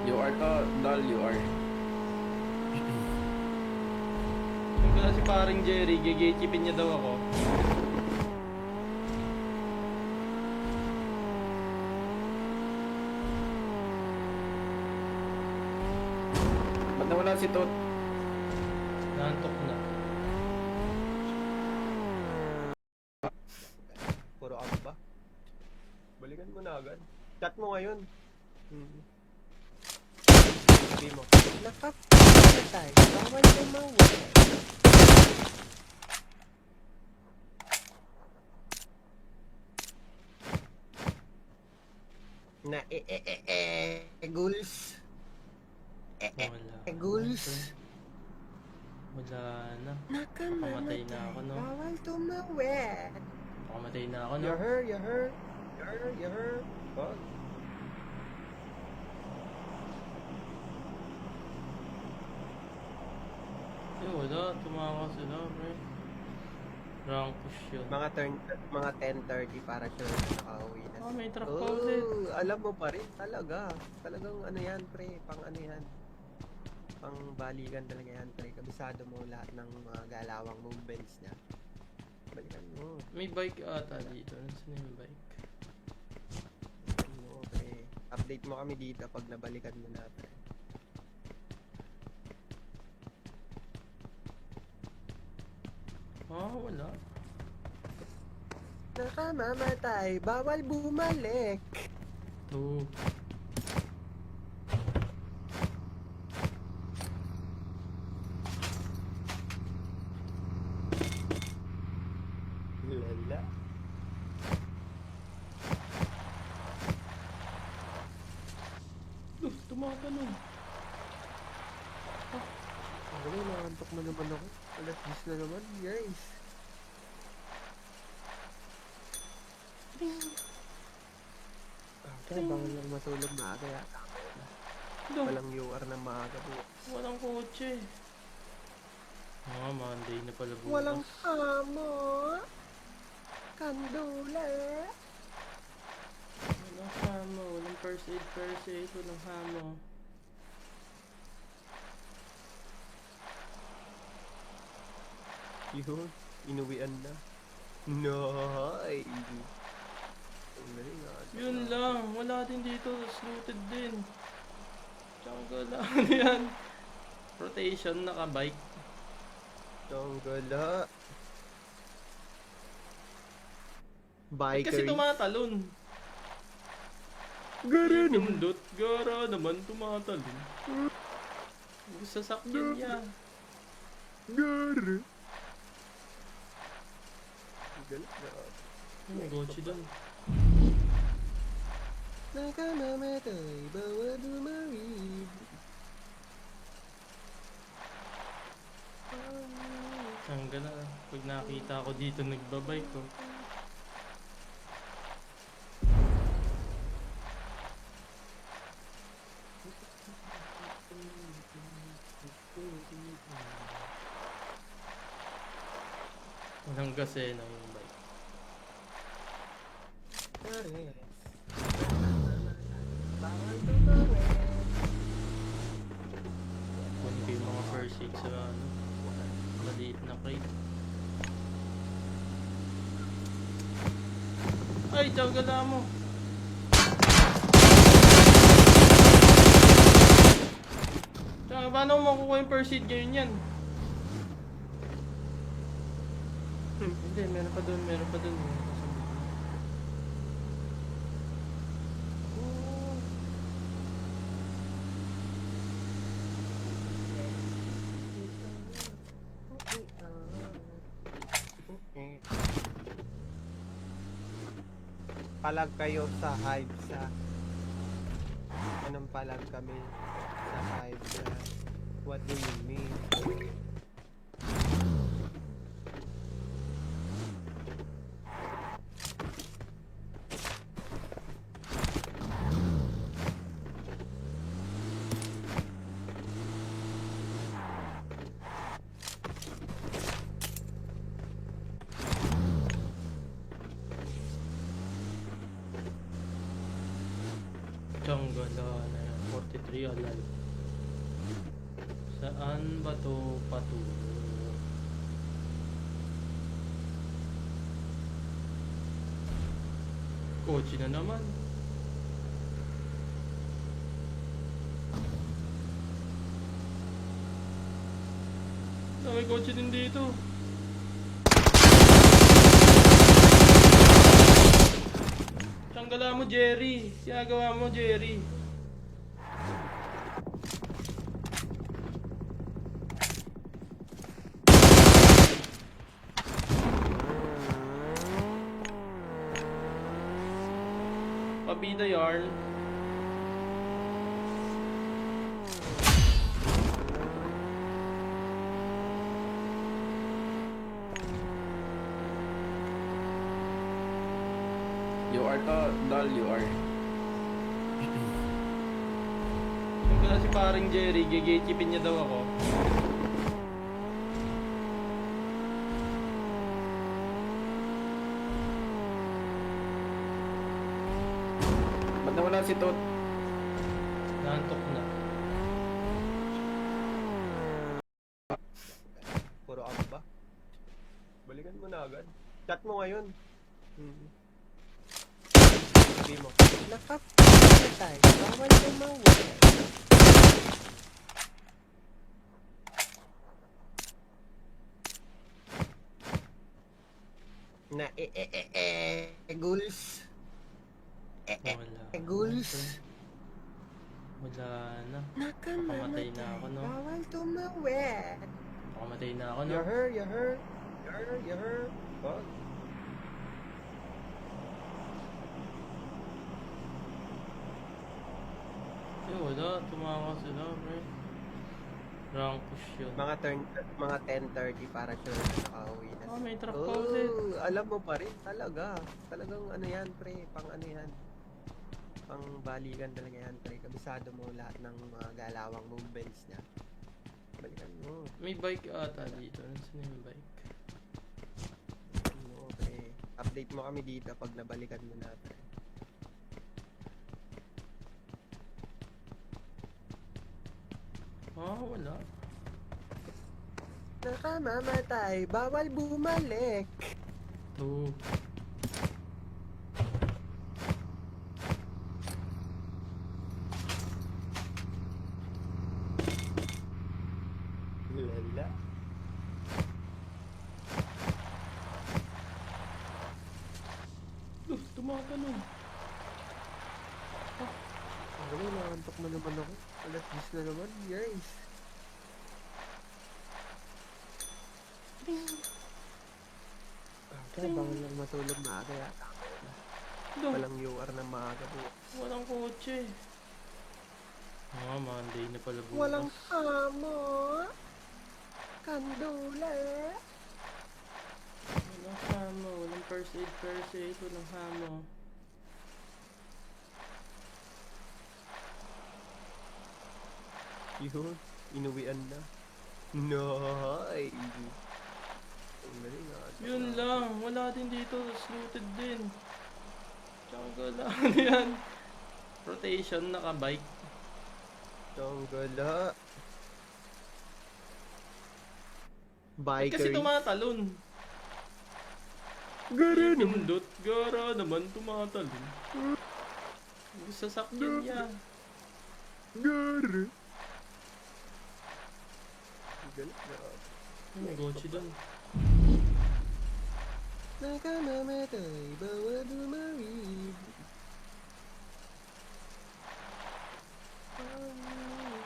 You are to, Dal, you are. Yung pala si paring Jerry, gigechipin niya daw ako. Ba't nawala si Tot? Nantok na. Puro ako ba? Balikan mo na agad. Chat mo ngayon. Sabi mo. Nakamatay. Bawal tumawid. Na ghouls. Wala. Ghouls. Wala na. Nakamatay. na ako, no? Bawal tumawid. Pakamatay na ako, no? You heard, you heard. You heard, you heard. Wag. Eh, wala. Tumawa sila, pre. Rank push yun. Mga 10:30 para sure na nakauwi na. Oh, may truck pa ulit. Alam mo pa rin talaga. Talagang ano yan, pre, pang ano yan. Pang balikan talaga yan, pre. Kabisado mo lahat ng mga galawang movements niya. Balikan mo. May bike ata dito. Nasaan na yung bike? Balikan mo, pre. Update mo kami dito pag nabalikan mo na, pre. Ah, wala. Nakamamatay. Bawal bumalik. Ito. Lala. Tumatanong. Wala, nakantok na naman ako. Alas 10 na naman, guys. Kaya bawal lang matulog maaga yata. Walang UR na maaga po. Walang kotse. Ah, Monday na pala bukas. Walang amo. Kandula. Walang hamo. Walang first aid. Walang hamo. Yun, inuwian na. Nice. Ang galing ah. Yun lang, wala din dito, looted din. Jungle lang. Ano yan? Rotation, naka-bike. Tanggala. Ba't kasi Biker. tumatalon? Gara naman. Pindot, gara naman tumatalon. Sasakyan niya. Gara. Ang galing na. May Gochi doon. Nakamamatay, bawal bumawid. Sangga na. Pag nakita ko dito nagbabike ko. Walang gasena yung bike. Pares. Bawal bumawid. Kunin ko yung mga first aid sa ano. Maliit na crate. Ay, tiyagala mo. Tsaka, paano mo makukuha yung first aid ngayon yan? Hindi, meron pa doon, meron pa doon. Palag kayo sa hive sa anong palag kami sa hive sa what do you mean? Tiyagala na yan, 43 alive. Saan ba to patungo? Kotse na naman. May kotse din dito. Tanggalan mo, Jerry. Ginagawa mo, Jerry. Pabida yarn. You are to, Dal, you are. Tanggalan si paring Jerry. Gigechipin niya daw ako. Ba't nawala si Tot? Nantok na. Puro up ba? Balikan mo na agad. Chat mo ngayon. Sabi mo. Nakamamatay, bawal bumawid. Na ghouls. Wala. Ghouls. Wala na. Nakamamatay, na ako, no? bawal tumawid. Nakamatay na ako, no? You heard, you heard. You heard, you heard. Fuck. Eh, wala. Tumama sila, pre. Rank push yun. Mga 10:30 para sure na nakauwi na. Ah, may truck pa ulit. Alam mo pa rin talaga. Talagang ano yan, pre, pang ano yan. Pang balikan talaga yan, pre. Kabisado mo lahat ng mga galawang movements niya. Balikan mo. May bike ata dito. Nasaan yung bike? Balikan mo, pre. Update mo kami dito pag nabalikan mo na, pre. Ah, wala. Nakamamatay, bawal bumalik. to. Lala. Tumatalon. Ang galing, nakantok mo naman ako. Alas 10 na naman, guys. Kaya bawal lang matulog maaga yata. Lo, Walang UR na maaga po. walang kotse. Monday na pala bukas. Walang amo. Kandula. Walang hamo, walang first aid, walang hamo. Yun, inuwian na. Nice! Ang galing ah. Yun lang, wala din dito, looted din. Tsaka lang yan. Rotation, naka-bike. Tanggala. Eh, kasi Bikers. tumatalon. Gara naman. Pindot, gara naman tumatalon. Sasakyan niya. Gara. Ang galing na. May kotse doon. Nakamamatay, bawal dumawid.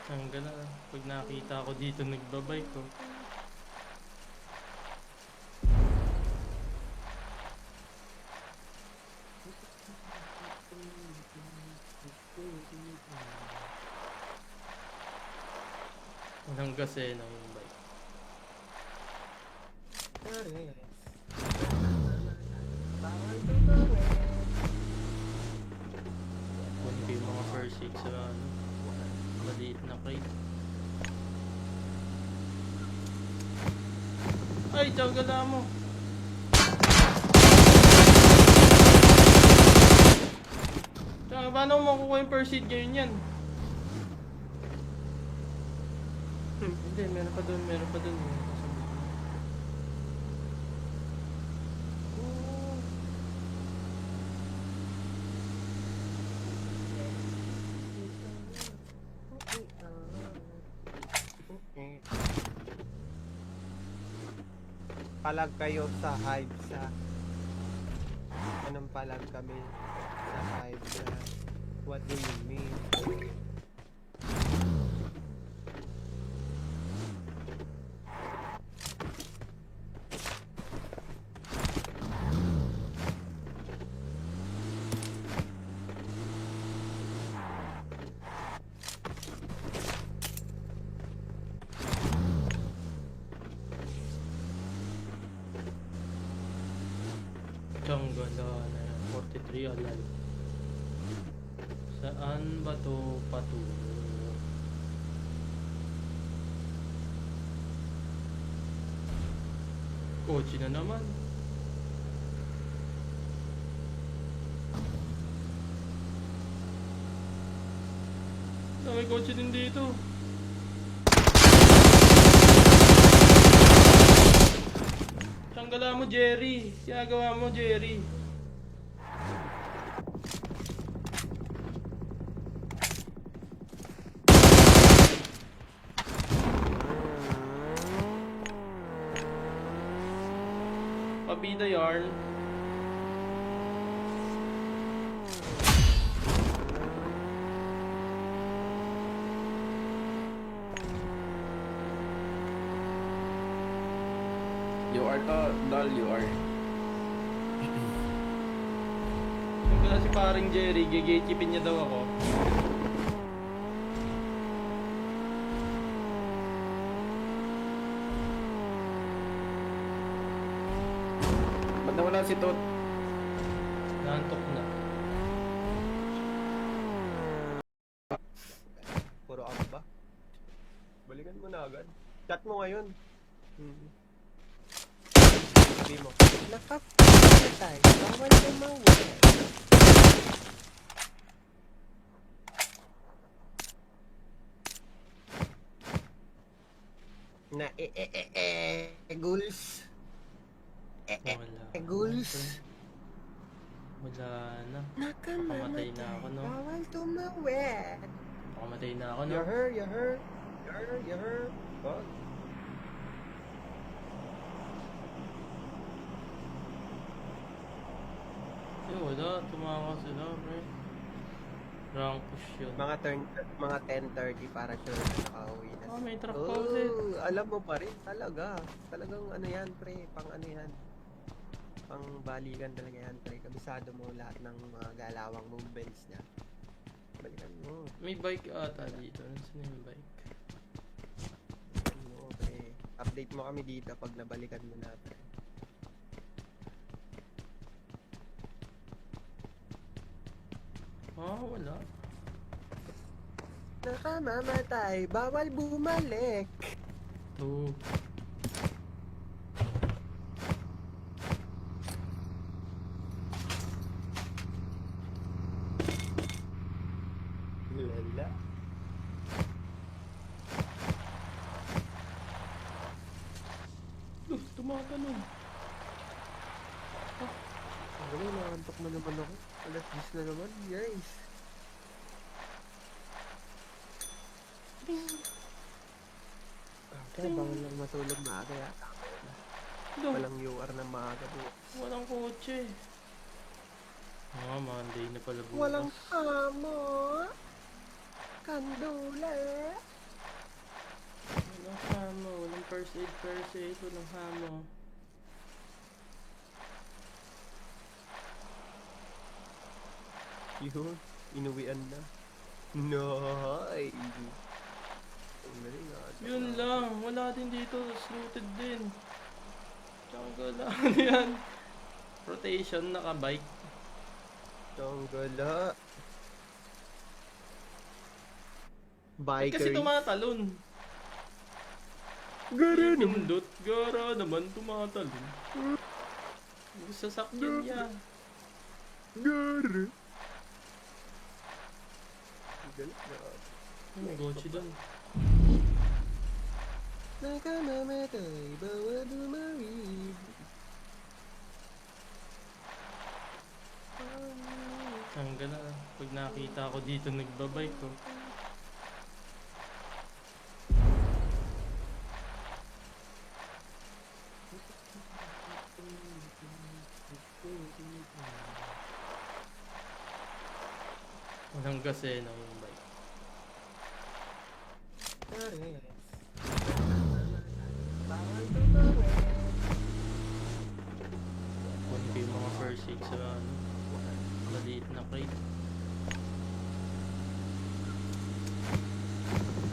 Ang gala, pag nakita ko dito nagbabike ko. Walang gasena yung bike. Ares. Bawal tumawid. Kunin ko yung mga first aid sa ano, maliit na crate. Ay, tiyagala mo! Tsaka, paano mo makukuha yung first aid ngayon yan? Hindi, meron pa doon, meron pa doon. Meron pa sa buto. Palag kayo sa hive sa... Anong palag kami sa hive sa... What do you mean? Tiyangala na yan, 43 alive. Saan ba to patungo? Kotse na naman. May kotse din dito. Tanggalan mo, Jerry. Ginagawa mo, Jerry. Pabida yarn. You are to, Dal, you are. Yung pala si paring Jerry, gigitipin niya daw ako. Ba't nawala si Tot? Nantok na. Puro ako ba? Balikan mo na agad. Chat mo ngayon. Sabi mo. Nakapatay. Bawal tumawid. Na ghouls. Wala. Eguls. Wala na. Nakamamatay. na ako, no? Bawal tumawid. Pakamatay na ako, no? You heard, you heard. You heard, you heard. Oh. Eh, wala. Tumawa sila, pre. Rank push yun. Mga 10:30 para sure na nakauwi na. Ah, may truck pa ulit. Alam mo pa rin talaga. Talagang ano yan, pre, pang ano yan. Pang balikan talaga yan, pre. Kabisado mo lahat ng mga galawang movements niya. Balikan mo. May bike ata dito. Nasaan yung bike? Balikan mo, pre. Update mo kami dito pag nabalikan mo na, pre. Ah, wala. Nakamamatay. Bawal bumalik. Two. Lala. Tumatanong. Ano, nakantok na naman ako. Alas 10 na naman, guys. Kaya bawal lang matulog maaga yata. Doon. Walang UR na maaga po. Walang kotse. Ah, Monday na pala bukas. Walang amo. Kandula. Walang hamo. Walang first aid. Walang hamo. Yun, inuwian na. Nice! Ang galing ah. Yun lang. Wala din dito. Looted din. Jungle lang. Ano yan? Rotation, naka-bike. Tanggala. Ba't kasi Biker. tumatalon? Gara naman. Pindot. Gara naman tumatalon. Sasakyan niya. Gara. Ang galing ah. May gochi doon. Nakamamatay, bawal bumawid. Hanggang na. Pag nakita ko dito nagbabike ko. Walang gasena yung bike. Bawal tumawid. Kunin ko yung mga first aid sa ano, maliit na crate.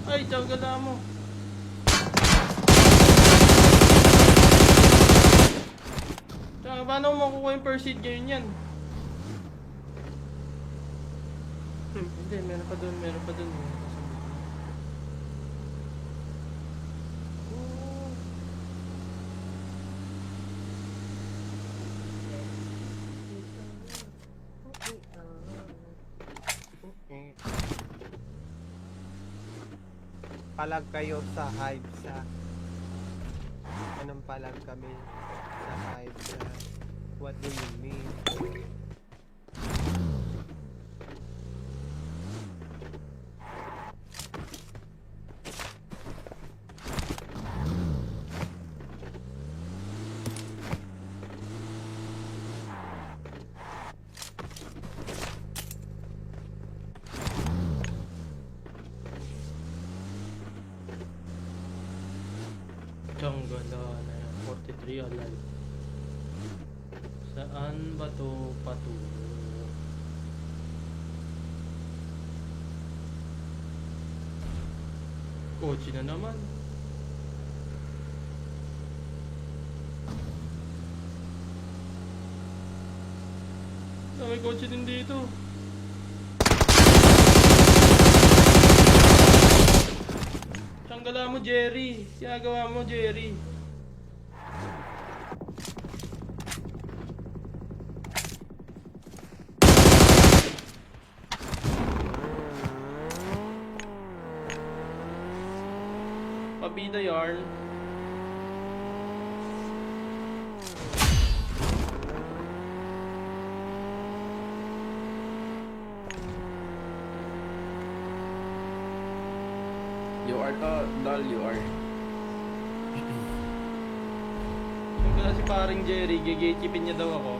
Ay, tiyagala mo! Tsaka, paano mo makukuha yung first aid ngayon yan? Hindi, meron pa dun, meron pa dun. Palag kayo sa hive sa anong palag kami sa hive sa what do you mean? Ganda na yan. 43 alive. Saan ba to patungo? Kotse na naman. May kotse din dito. Tanggalan mo, Jerry. Ginagawa mo, Jerry. Pabida yarn. to, Dol, you are. Yung pala si paring Jerry, gigechipin niya daw ako.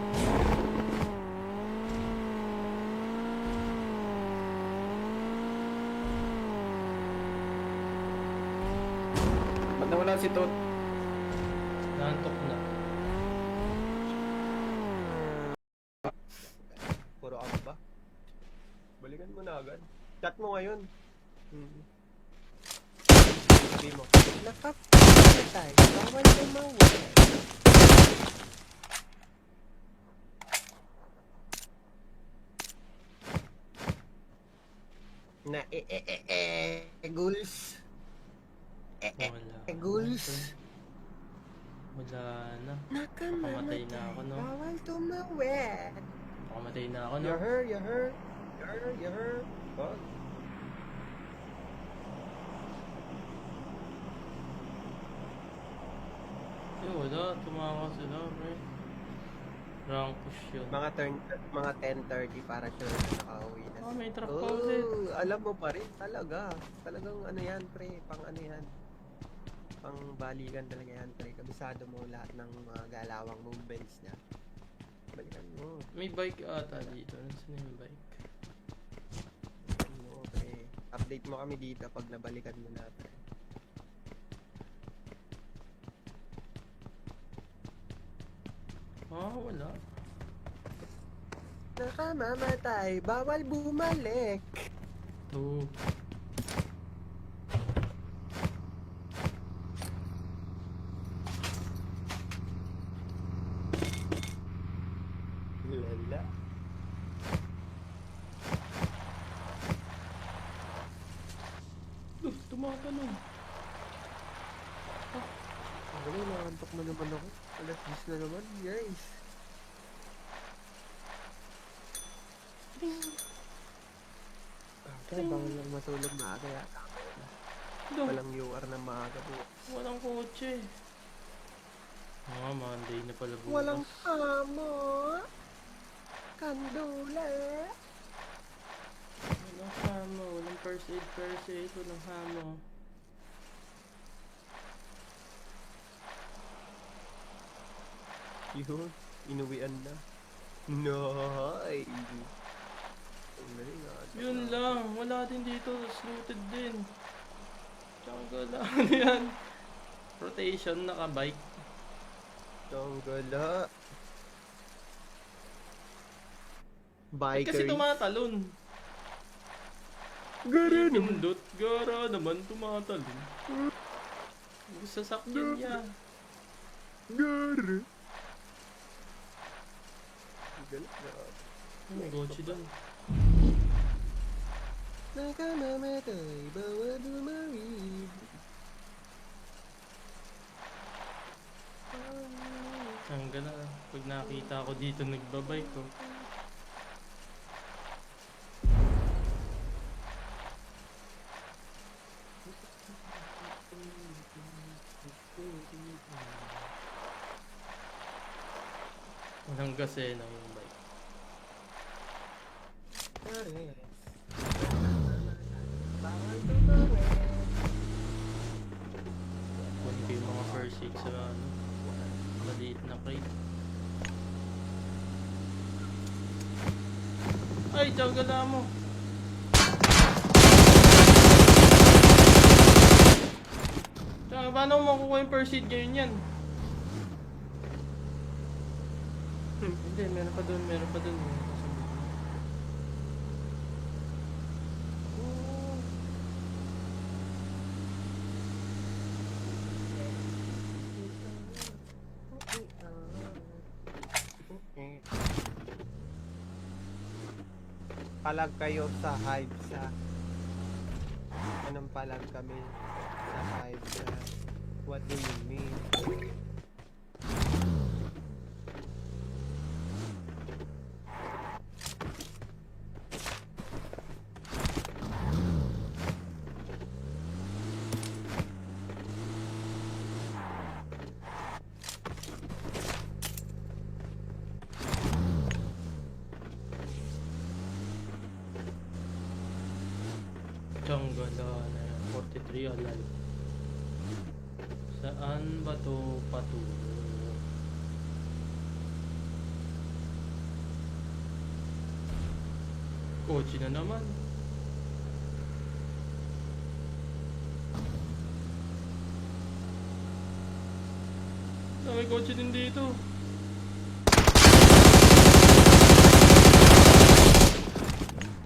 Ba't nawala si Tot? Nantok na. Puro ka ba? Balikan mo na agad. Chat mo ngayon. Sabi mo. Nakamatay. Bawal tumawid. Na ghouls. Wala. Ghouls. Wala na. Nakamatay. na ako, no? Bawal tumawid. Pakamatay na ako, no? You heard, you heard. You heard, you heard. Fuck. Wala. Tumawa sila, pre. Rank push yun. Mga 10:30 para sure na nakauwi na. Oh, may truck pa ulit. Alam mo pa rin talaga. Talagang ano yan, pre, pang ano yan. Pang balikan talaga yan, pre. Kabisado mo lahat ng mga galawang movements niya. Balikan mo. May bike ata dito. Nasaan na yung bike? Balikan mo, pre. Update mo kami dito pag nabalikan mo na, pre. Ah, wala. Nakamamatay. Bawal bumalik. Two. Lala. Tumatanong. Wala, nakantok na naman ako. Alas 10 na naman, guys. Kaya bawal lang matulog maaga yata. Walang UR na maaga po. Walang kotse. Ah, Monday na pala bukas. Walang amo. Kandula. Walang hamo. Walang first aid. Walang hamo. Yun, inuwian na. Nice! Ang galing ah. Yun lang. Wala din dito. Looted din. Jungle lang. Ano yan? Rotation, naka-bike. Tanggala. Ba't Biker. kasi tumatalon? Gara naman. Pindot. Gara naman tumatalon. Sasakyan niya. Gara. Galit na. May kotse doon. Nakamamatay, bawal bumawid. Hanggang na. Pag nakita ko dito nagbabike ko. Walang gasena yung bike. Pares. Bawal tumawid. Kunin ko yung mga first aid sa ano. Maliit na crate. Ay, jagala mo. Tsaka, paano mo makukuha yung first aid ngayon yan? Hindi, meron pa dun. Palag kayo sa hive sa anong palag kami sa hive sa what do you mean? Jungle na yan. 43 alal. Saan ba to patungo? Kotse na naman. May kotse din dito.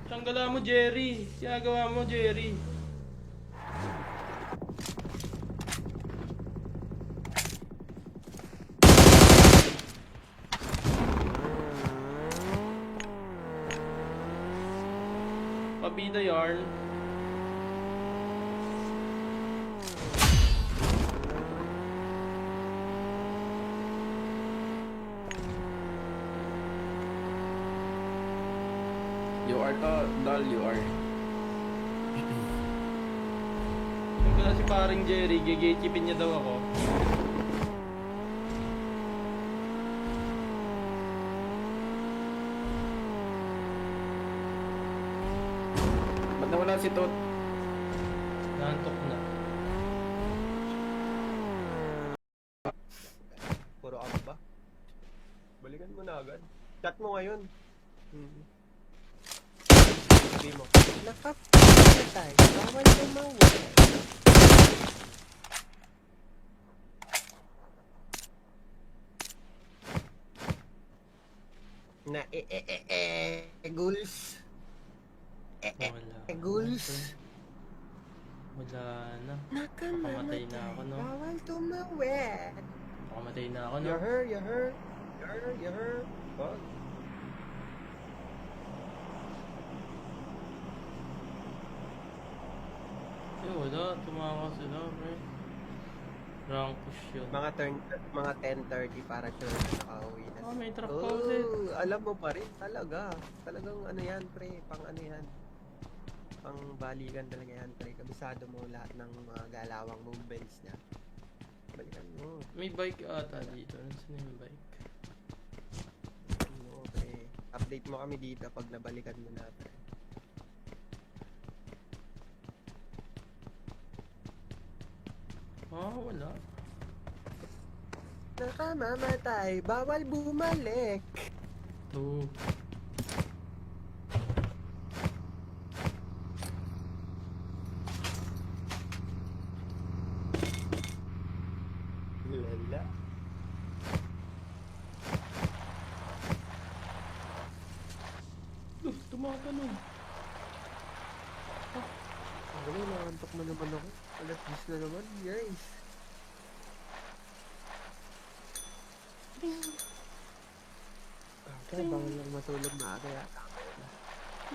Tanggalan mo, Jerry. Ginagawa mo, Jerry. Pabida yarn. You are to, Dal, you are. Yung pala si paring Jerry, gigechipin niya daw ako. Ba't nawala si Tot? Nantok na. Puro ako ba? Balikan mo na agad. Chat mo ngayon. Sabi mo. Nakamatay. Bawal bumalik. Na ghouls. Wala. Ghouls. Wala na. Nakamatay. na ako, no? Bawal tumawid. Nakamatay na ako, no? You heard. Fuck. Eh, wala. Tumakas sila, pre. Rank push yun. Mga 10:30 para sure na nakauwi na. Ah, may truck pa ulit. Alam mo pa rin talaga. Talagang ano yan, pre, pang ano yan. Pang balikan talaga yan, pre. Kabisado mo lahat ng mga galawang movements niya. Balikan mo. May bike ata dito. Nasaan yung bike? Balikan mo, pre. Update mo kami dito pag nabalikan mo na, pre. Ah, wala. Nakamamatay. Bawal bumalik. Two. Lala. Tumatalon. Ang galing, nakantok mo naman ako. Alas 10 na naman, guys. Kaya bawal lang matulog maaga yata.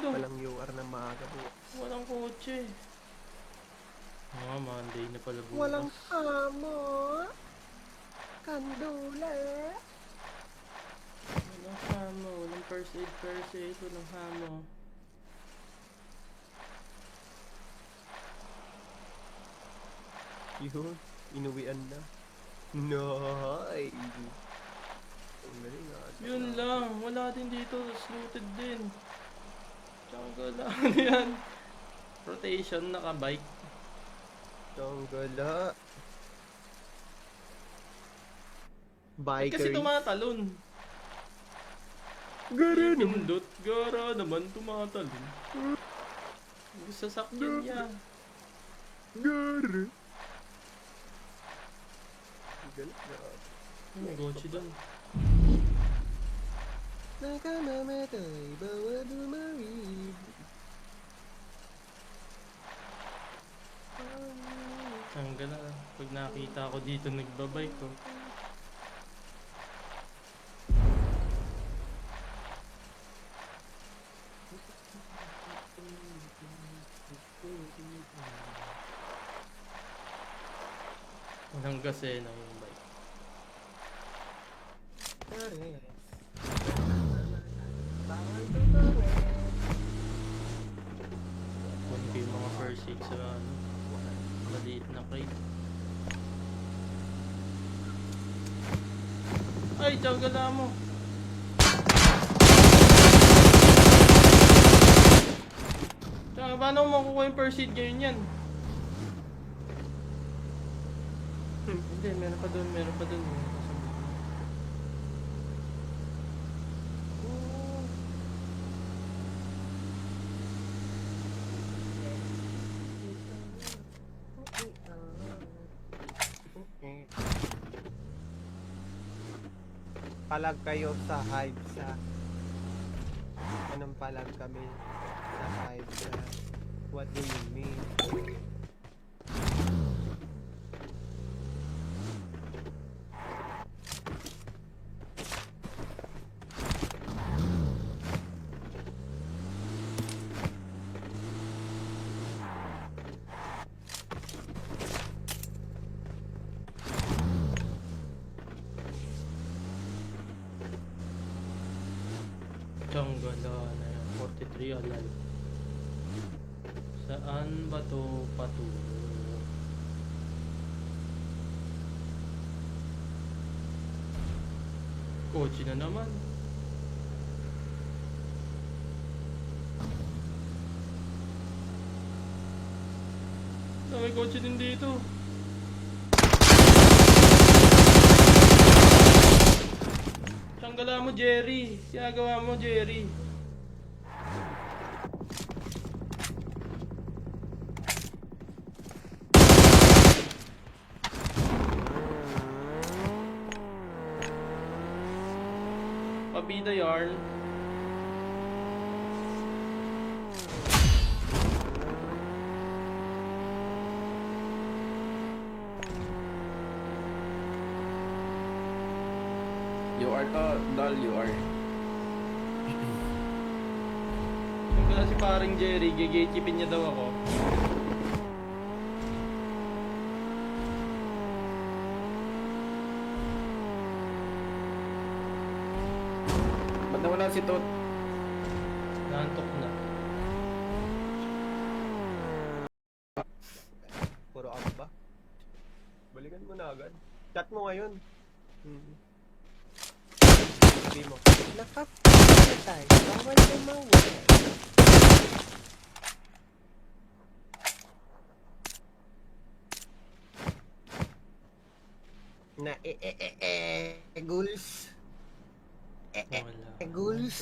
Walang UR na maaga po. Walang kotse. Ah, Monday na pala bukas. Walang amo. Kandula. Walang hamo. Walang first aid. Walang hamo. Yun, inuwian na. Nice! Ang galing ah. Yun lang. Wala din dito. Looted din. Tsaka lang yan. Rotation, naka-bike. Tanggala. Eh, Bikers. kasi tumatalon. Gara naman. Pindot. Gara naman tumatalon. Sasakyan niya. Gara. Galit na. May kotse doon. Nakamamatay, bawal dumawid. Tanggal na. Pag nakita ko dito nagbabike ko. Walang gasena yung bike. Pare. Bawal tumawid. Kunin ko yung mga first aid sa ano, maliit na crate. Ay, tawagala mo! Tsaka paano mo makukuha yung first aid ngayon yan? Hindi, meron pa doon, meron pa doon. Meron pa sa Palag kayo sa hive sa... Anong palag kami sa hive sa... What do you mean? Changgala na yan. 43 alive. Saan ba to patungo? Kotse na naman. Dami kotse din dito. Changgala mo, Jerry. Sinagawa mo, Jerry. Pabida yarn. You are to, Dal, you are. Yung pala si paring Jerry, gigechipin niya daw ako. Ba't nawala si Tot? Nantok na. Puro ako ba? Balikan mo na agad. Chat mo ngayon. Sabi mo. Nakamatay. Bawal bumawin. Na ghouls. Wala. Ghouls.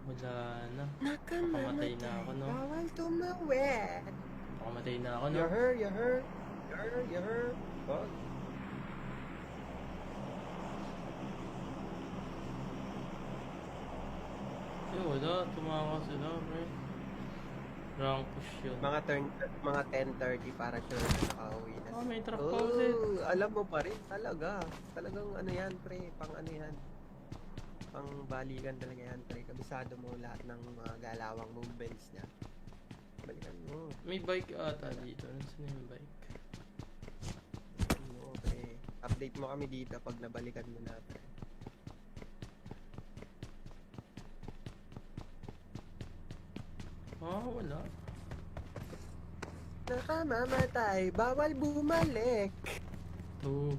Wala na. Nakamamatay. na ako, no? Bawal tumawid. Pakamatay na ako, no? You heard, you heard. You heard, you heard. Oh. Eh, wala. Tumawa sila, pre. Rank push yun. Mga 10:30 para sure na nakauwi na. Ah, may truck pa ulit. Alam mo pa rin talaga. Talagang ano yan, pre, pang ano yan. Pang balikan talaga yan, pre. Kabisado mo lahat ng mga galawang movements niya. Balikan mo. May bike ata dito. Nasaan yung bike? Ano, pre. Update mo kami dito pag nabalikan mo na, pre. Ah, wala. Nakamamatay. Bawal bumalik. Two.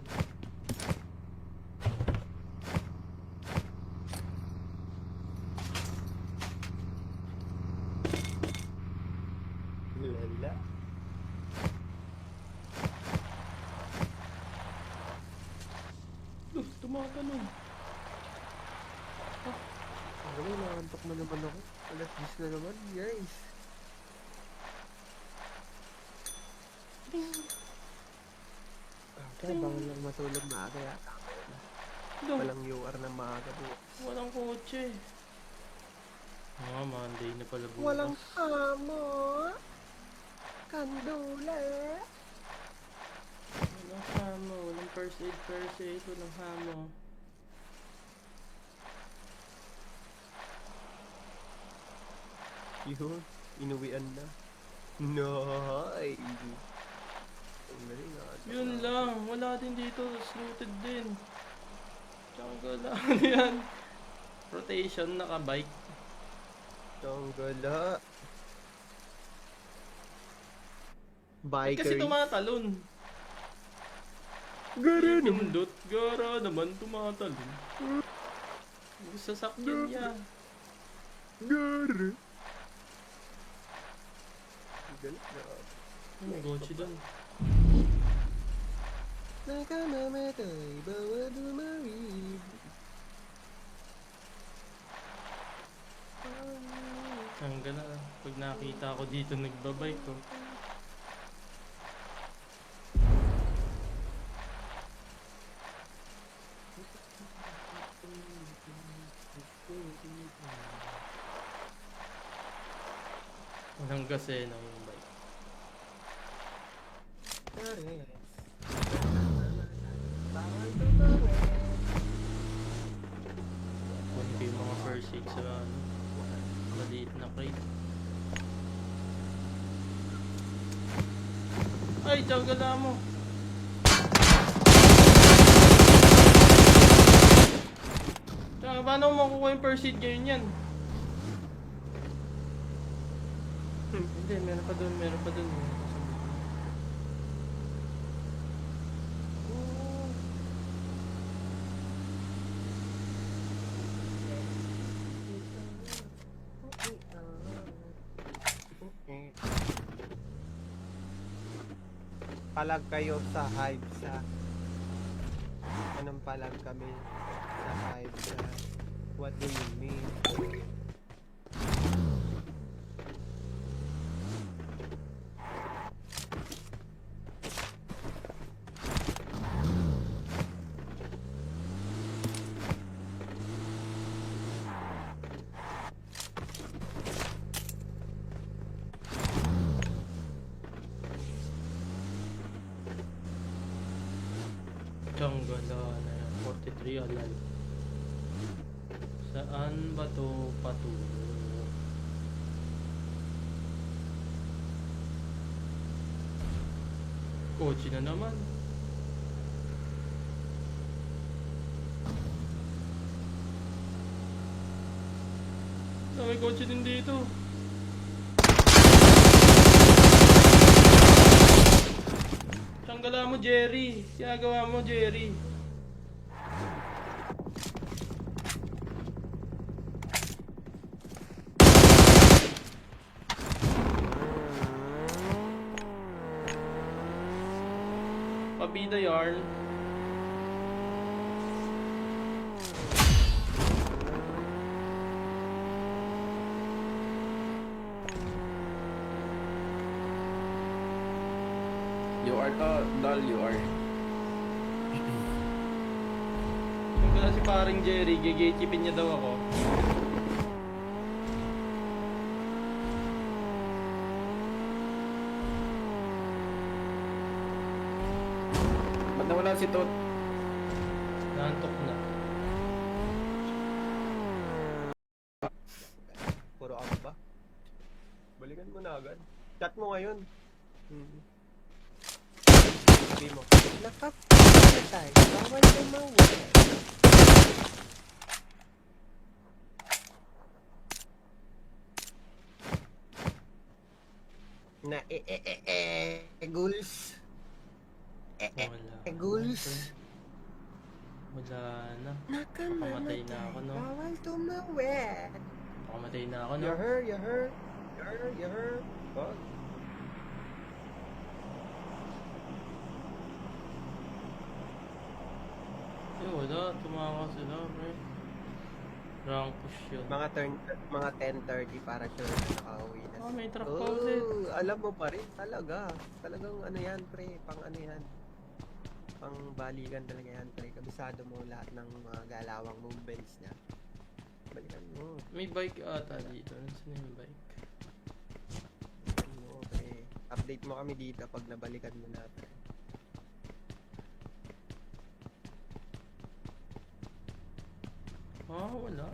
Lala. Tumatanong. Ano, nakantok na naman ako. Alas 10 na naman, guys. Kaya bawal lang matulog maaga yata. Doon. Walang UR na maaga po. Walang kotse. Ah, Monday na pala bukas. Walang amo. Kandula. Walang hamo. Walang first aid. Walang hamo. Yun, inuwian na. Nice! Ang galing ah. Yun lang. Wala din dito. Looted din. Changgala na yan. Rotation, naka-bike. Tanggala. Ba't kasi Biker. tumatalon? Gara naman. Pindot. Gara naman tumatalon. Sasakyan niya. Gara. Ang galing na. May kotse doon. Nakamamatay, bawal bumawid. Hanggang na. Pag nakita ko dito nagbabike ko. Walang gasena yung bike. Pares. Bawal tumawid. Kunin ko yung mga first aid sa ano, maliit na crate. Ay, tiyangala mo! Paano mo makukuha yung first aid ngayon yan? Hindi, meron pa dun, meron pa dun. Palag kayo sa hive sa... Anong palag kami sa hive sa... What do you mean? Tiyangala na yan, 43 alive. Saan ba to patungo? Kotse na naman. May kotse din dito. Tanggalin mo, Jerry. Ginagawa mo, Jerry. Pabida yarn. You are to, Dal, you are. Yung pala si paring Jerry, gigechipin niya daw ako. Ba't nawala si Tot? Nantok na. Puro ako ba? Balikan mo na agad. Chat mo ngayon. Sabi mo. Nakamamatay, bawal tumawid. Na ghouls. Wala. Ghouls. Wala na. Nakamamatay, na ako, no? bawal tumawid. Pakamatay na ako, no? You heard, you heard. You heard, you heard. Wag. Eh, wala. Tumawa sila, pre. Rank push yun. Mga 10:30 para sure na nakauwi na. Oh, may truck pa ulit. Alam mo pa rin talaga. Talagang ano yan, pre, pang ano yan. Pang balikan talaga yan, pre. Kabisado mo lahat ng mga galawang movements niya. Balikan mo. May bike ata dito. Nasaan na yung bike? Balikan mo, pre. Update mo kami dito pag nabalikan mo na, pre. Ah, wala.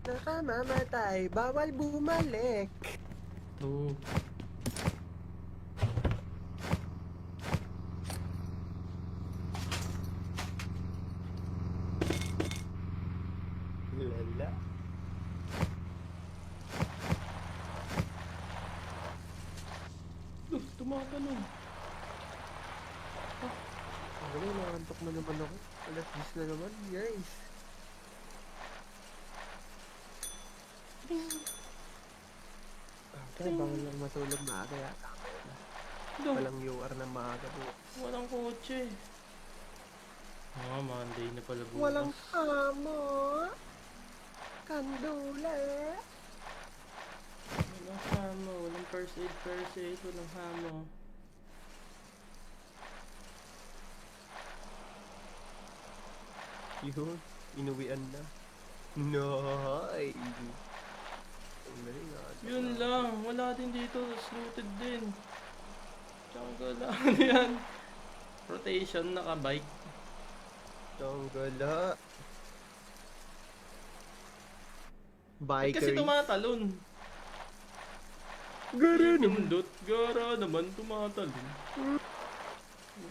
Nakamamatay, bawal bumalik. Ito. Lala. Tumatanong. Wala, nakantok na naman ako. Alas 10 na naman, guys. Kaya bawal lang matulog maaga yata. Doon. Walang UR na maaga po. Walang kotse. Monday na pala bukas. Walang amo. Kandula. Walang hamo. Walang first aid. Walang hamo. Yun, inuwian na. Nice! Ang galing ah. Yun lang. Wala din dito. Looted din. Jungle lang. Ano yan? Rotation, naka-bike. Tanggala. Ba't kasi Biker. tumatalon? Gara naman. Pindot. Gara naman tumatalon.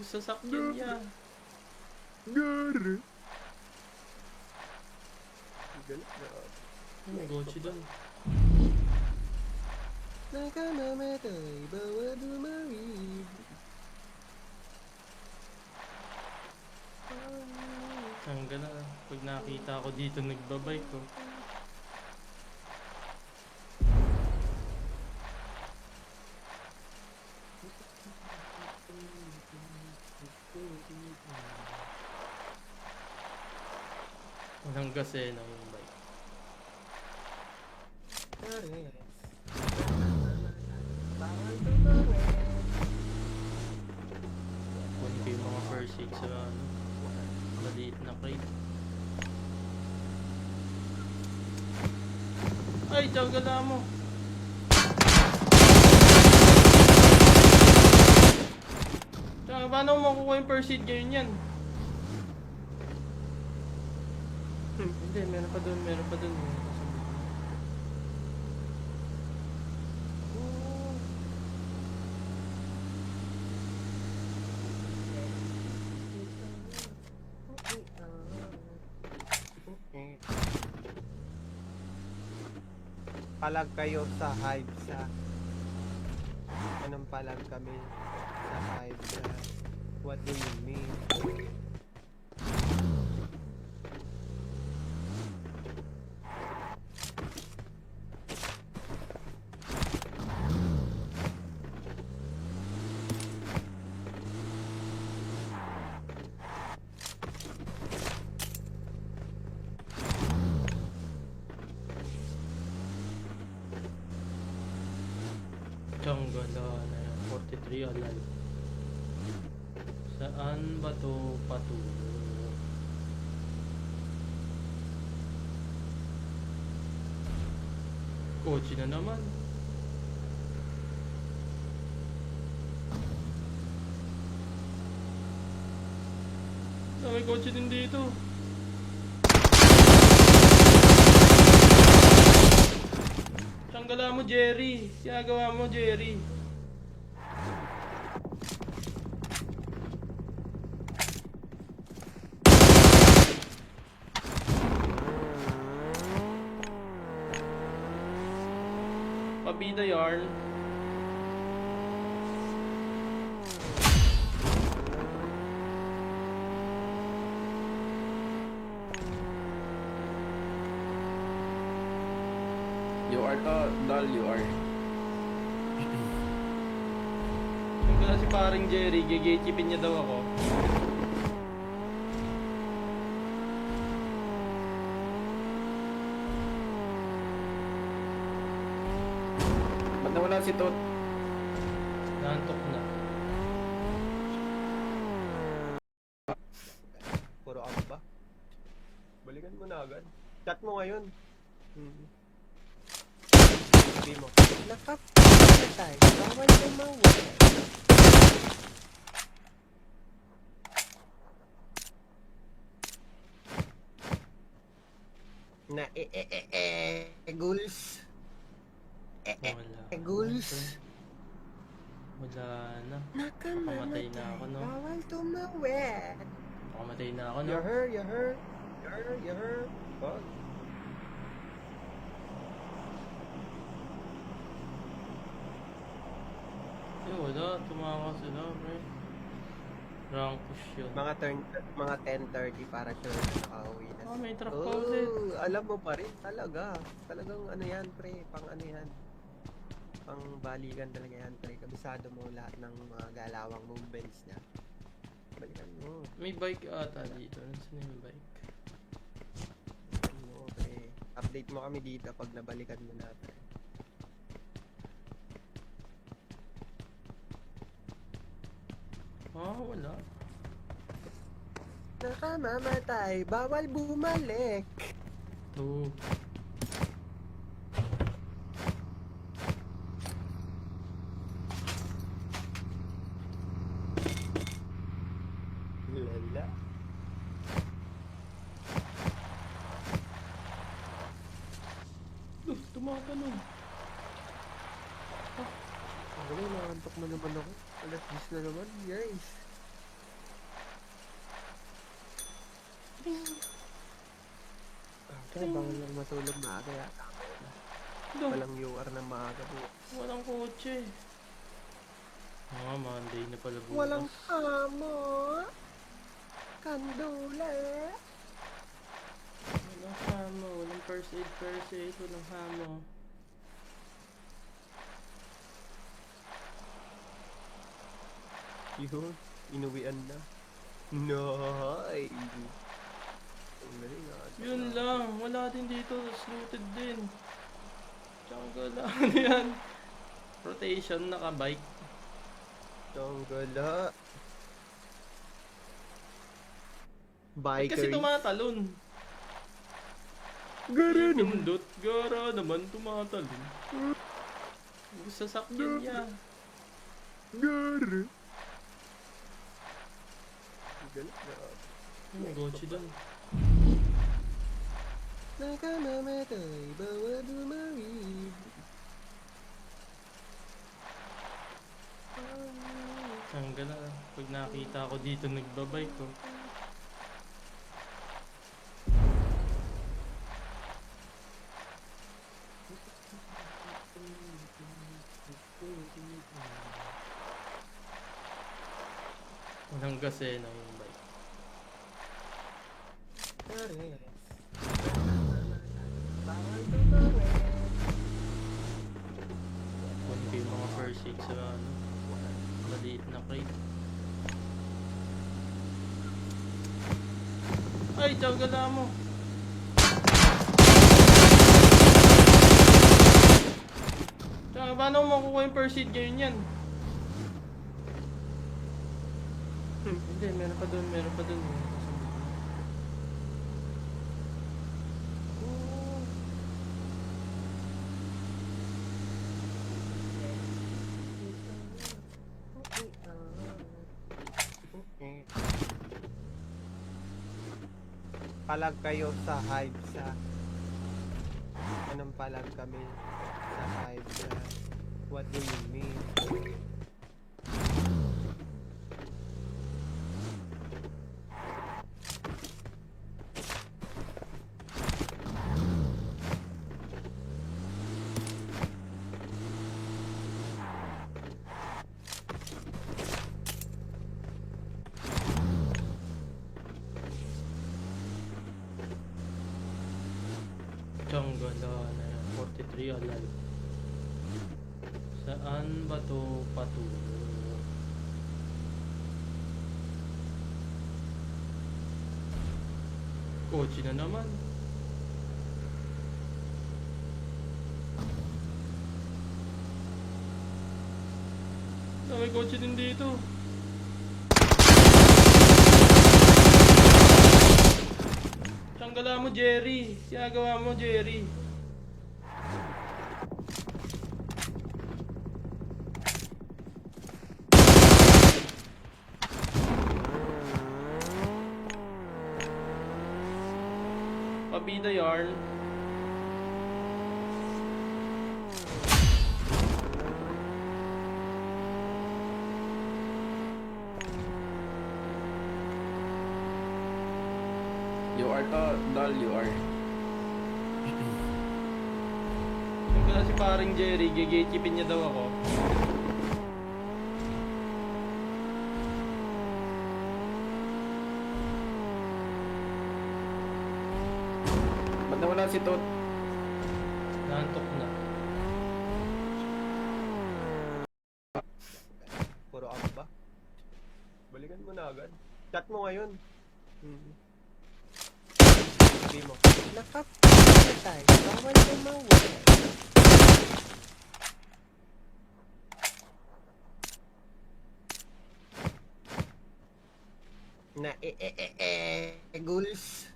Sasakyan niya. Gara. Galit na. May Gochi doon. Nakamamatay, bawal dumawid. Hanggang na. Pag nakita ko dito nagbabike ko. Walang gasena yung bike. Bawal tumawid. Kunin ko yung mga first aid sa ano. Maliit na crate. Ay, jungle mo. Tsaka, paano mo makukuha yung first aid ngayon yan? Hindi, meron pa dun. Palag kayo sa hive sa... Anong palag kami sa hive sa... What do you mean? Jungle na yan, 43 alive. Saan ba to patungo? Kotse na naman. May kotse din dito. Tanggala mo, Jerry. Ginagawa mo, Jerry. Pabida yarn. You are to, Dal, you are. Tanggala si paring Jerry. Gigechipin niya daw ako. Ba't nawala si Tot? Nantok na. Puro ako ba? Balikan mo na agad. Chat mo ngayon. Sabi mo. Nakapatay. Bawal tumawid. Na ghouls. Wala. Ghouls. Wala na. Nakamamatay. na ako, no? Bawal tumawid. Nakamatay na ako, no? You heard. Fuck. Eh, wala. Tumakas sila, pre. Rank push yun. Mga 10:30 para sure na nakauwi na. Oh, may truck pa ulit. Alam mo pa rin talaga. Talagang ano yan, pre, pang ano yan. pang balikan talaga yan, pre. Kabisado mo lahat ng mga galawang movements niya. Balikan mo. May bike ata dito. Nasaan yung bike? Balikan mo, pre. Update mo kami dito pag nabalikan mo na, pre. Ah, wala. Nakamamatay, bawal bumalik. Oh. Lala. Tumatalon. Ang galing, nakantok mo naman ako. Alas 10 na naman, guys. Kaya bawal lang matulog maaga yata. Lo, Walang UR na maaga po. walang kotse. Ah, Monday na pala bukas. Walang amo. Kandula. Walang hamo. Walang first aid. Walang hamo. Yun, inuwian na. Nice! Ang galing ah. Yun lang. Wala din dito. Looted din. Tsaka lang yan. Rotation, naka-bike. Tanggala. Ba't kasi Bikers. tumatalon? Gara naman. Pindot. Gara naman tumatalon. Sasakyan niya. Gara. Ang galing na. May kotse doon. Nakamamatay, bawal bumawid. Ang gala. Pag nakita ko dito nagbabike ko. Walang gasena yung bike. Pares. Bawal bumalik. Kung yung mga first aid sa ano, maliit na crate. Ay, tiyagala mo! Tsaka, paano mo makukuha yung first aid ngayon yan? Hindi, meron pa doon, meron pa doon. Palag kayo sa hive sa anong palag kami sa hive sa what do you mean? Tiyangala na yan, 43 alive. Saan ba to patungo? Kotse na naman. May kotse din dito. Tanggalan mo, Jerry. Sinagawa mo, Jerry. Pabida yarn. You are to, Dal, you are. Yung pala si paring Jerry, gigitipin niya daw ako. Ba't nawala si Tot? Nantok na. agad. Chat mo ngayon. Sabi mo. Nakamatay. Bawal bumalik. Na Ghouls.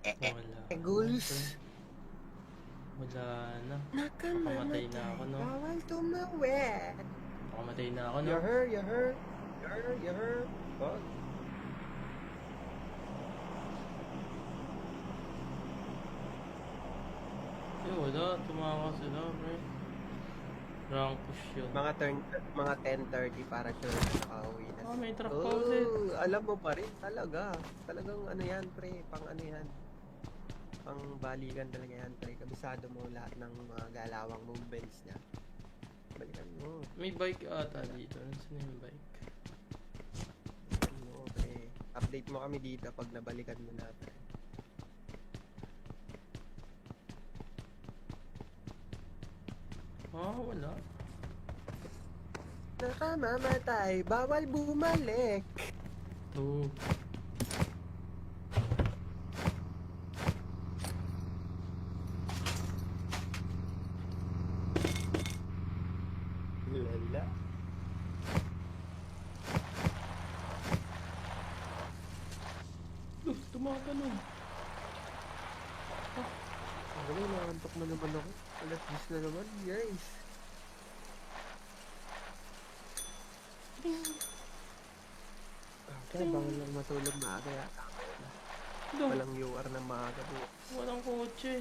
Wala. Ghouls. Wala na. Nakamamatay. na ako, no? Bawal tumawid. Nakamatay na ako, no? You heard. Oh. Wala. Tumawa sila, pre. Rank push yun. Mga 10:30 para sure na nakauwi na. May truck pa ulit. Alam mo pa rin talaga. Talagang ano yan, pre, pang ano yan. Pang balikan talaga yan, pre. Kabisado mo lahat ng mga galawang movements niya. Balikan mo. May bike ata dito. Nasaan yung bike? Ano, pre. Update mo kami dito pag nabalikan mo na, pre. Wala. Nakamamatay. Bawal bumalik. Two. Lala. Tumatanong. Ano, nakantok na naman ako. Alas 10 na naman, guys. Kaya bawal lang matulog maaga yata. Walang UR na maaga bukas. Walang kotse.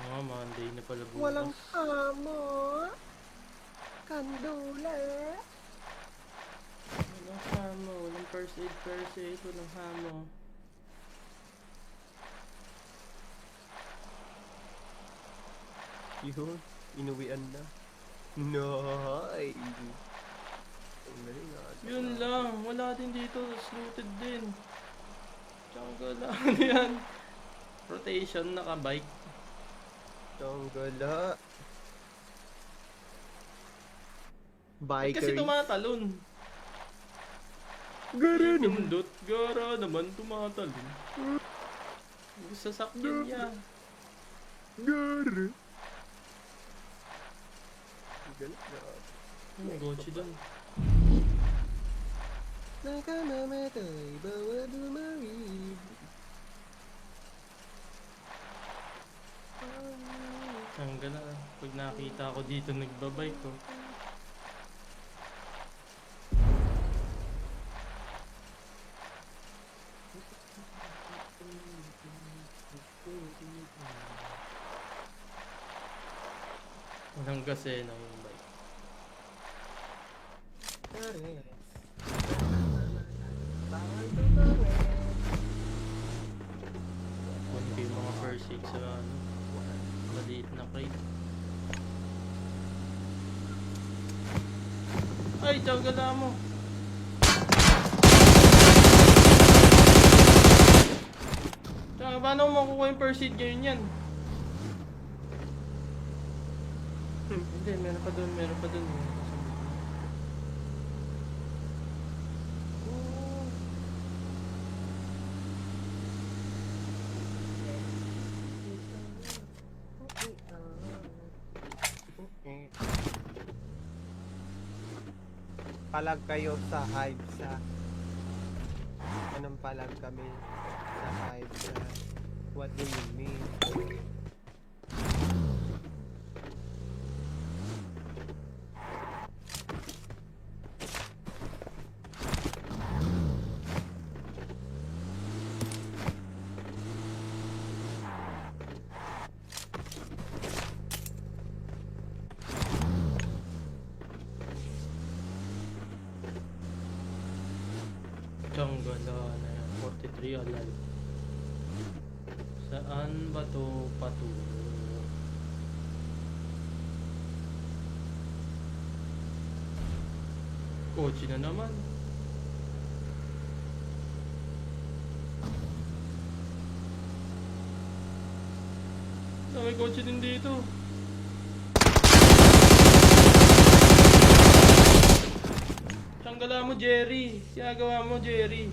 Monday na pala bukas. Walang amo. Kandula. Walang hamo. Walang first aid. Walang hamo. Yun, inuwian na. Nice! Ang galing ah. Yun lang. Wala din dito. Looted din. Jungle lang. Ano yan? Rotation. Naka-bike. Tanggala. Biker. Kasi tumatalon. Gara naman. Pindot. Gara naman tumatalon. Sasakyan niya. Gara. Galit na. May Gochi doon. Nakamamatay, bawal bumalik. Hanggang na. Pag nakita ko dito nagbabike ko. Walang gasena yung bike. Bawal tumawid. Ano ba yung mga first aid sa ano? Maliit na crate. Ay, tiyagala mo! Tsaka, paano mo makukuha yung first aid ngayon yan? Hindi, meron pa dun. Meron pa dun. Palag kayo sa hive sa... Anong palag kami sa hive sa... What do you mean? Tanggala na yan. 43 alive. Saan ba to patungo? Kotse na naman. May kotse din dito. Tanggala mo, Jerry. Ginagawa mo, Jerry.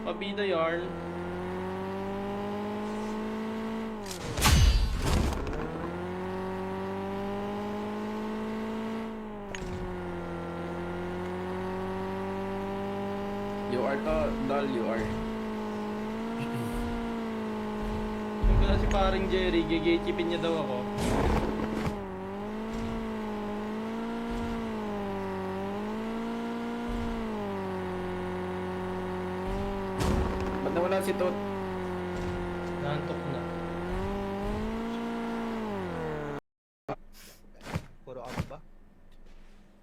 Pabida yarn. You are to, Dal, you are. Tanggala si paring Jerry. Gigechipin niya daw ako. Ba't nawala si Tot? Nantok na. Puro ka ba?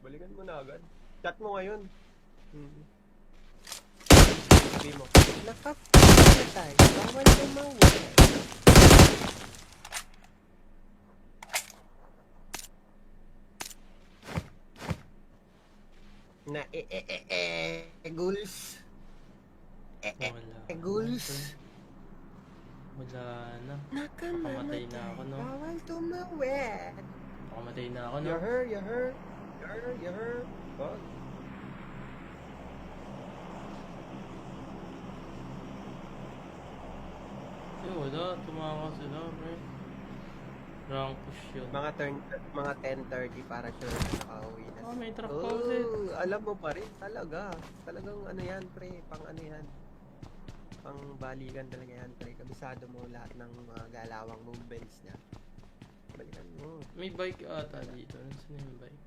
Balikan mo na agad. Chat mo ngayon. Sabi mo. Nakamatay. Bawal bumalik. Na ghouls. Wala. Ghouls. Wala na. Nakamatay. na ako, no? Bawal tumawid. Pakamatay na ako, no? You heard. Wag. Eh, wala. Tumawa sila, pre. Rank push yun. Mga 10:30 para sure na nakauwi na. Oh, may truck pa ulit. Alam mo pa rin talaga. Talagang ano yan, pre, pang ano yan. Pang balikan talaga yan, pre. Kabisado mo lahat ng mga galawang movements niya. Balikan mo. May bike ata dito. Nasaan na yung bike?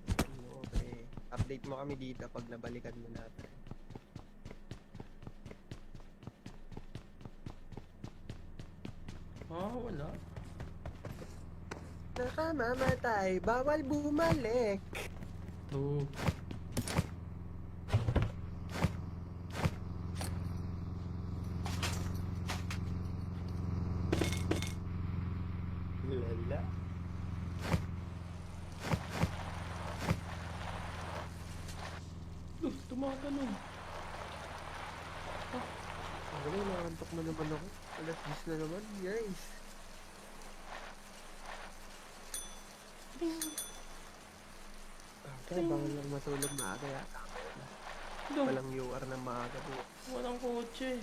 Balikan mo, pre. Update mo kami dito pag nabalikan mo na, pre. Ah, wala. Nakamamatay. Bawal bumalik. Ito. Lala. Tumatalon. Wala, nakantok na naman ako. Alas 10 na naman, guys. Kaya bawal lang matulog maaga yata. Walang UR na maaga po. Walang kotse.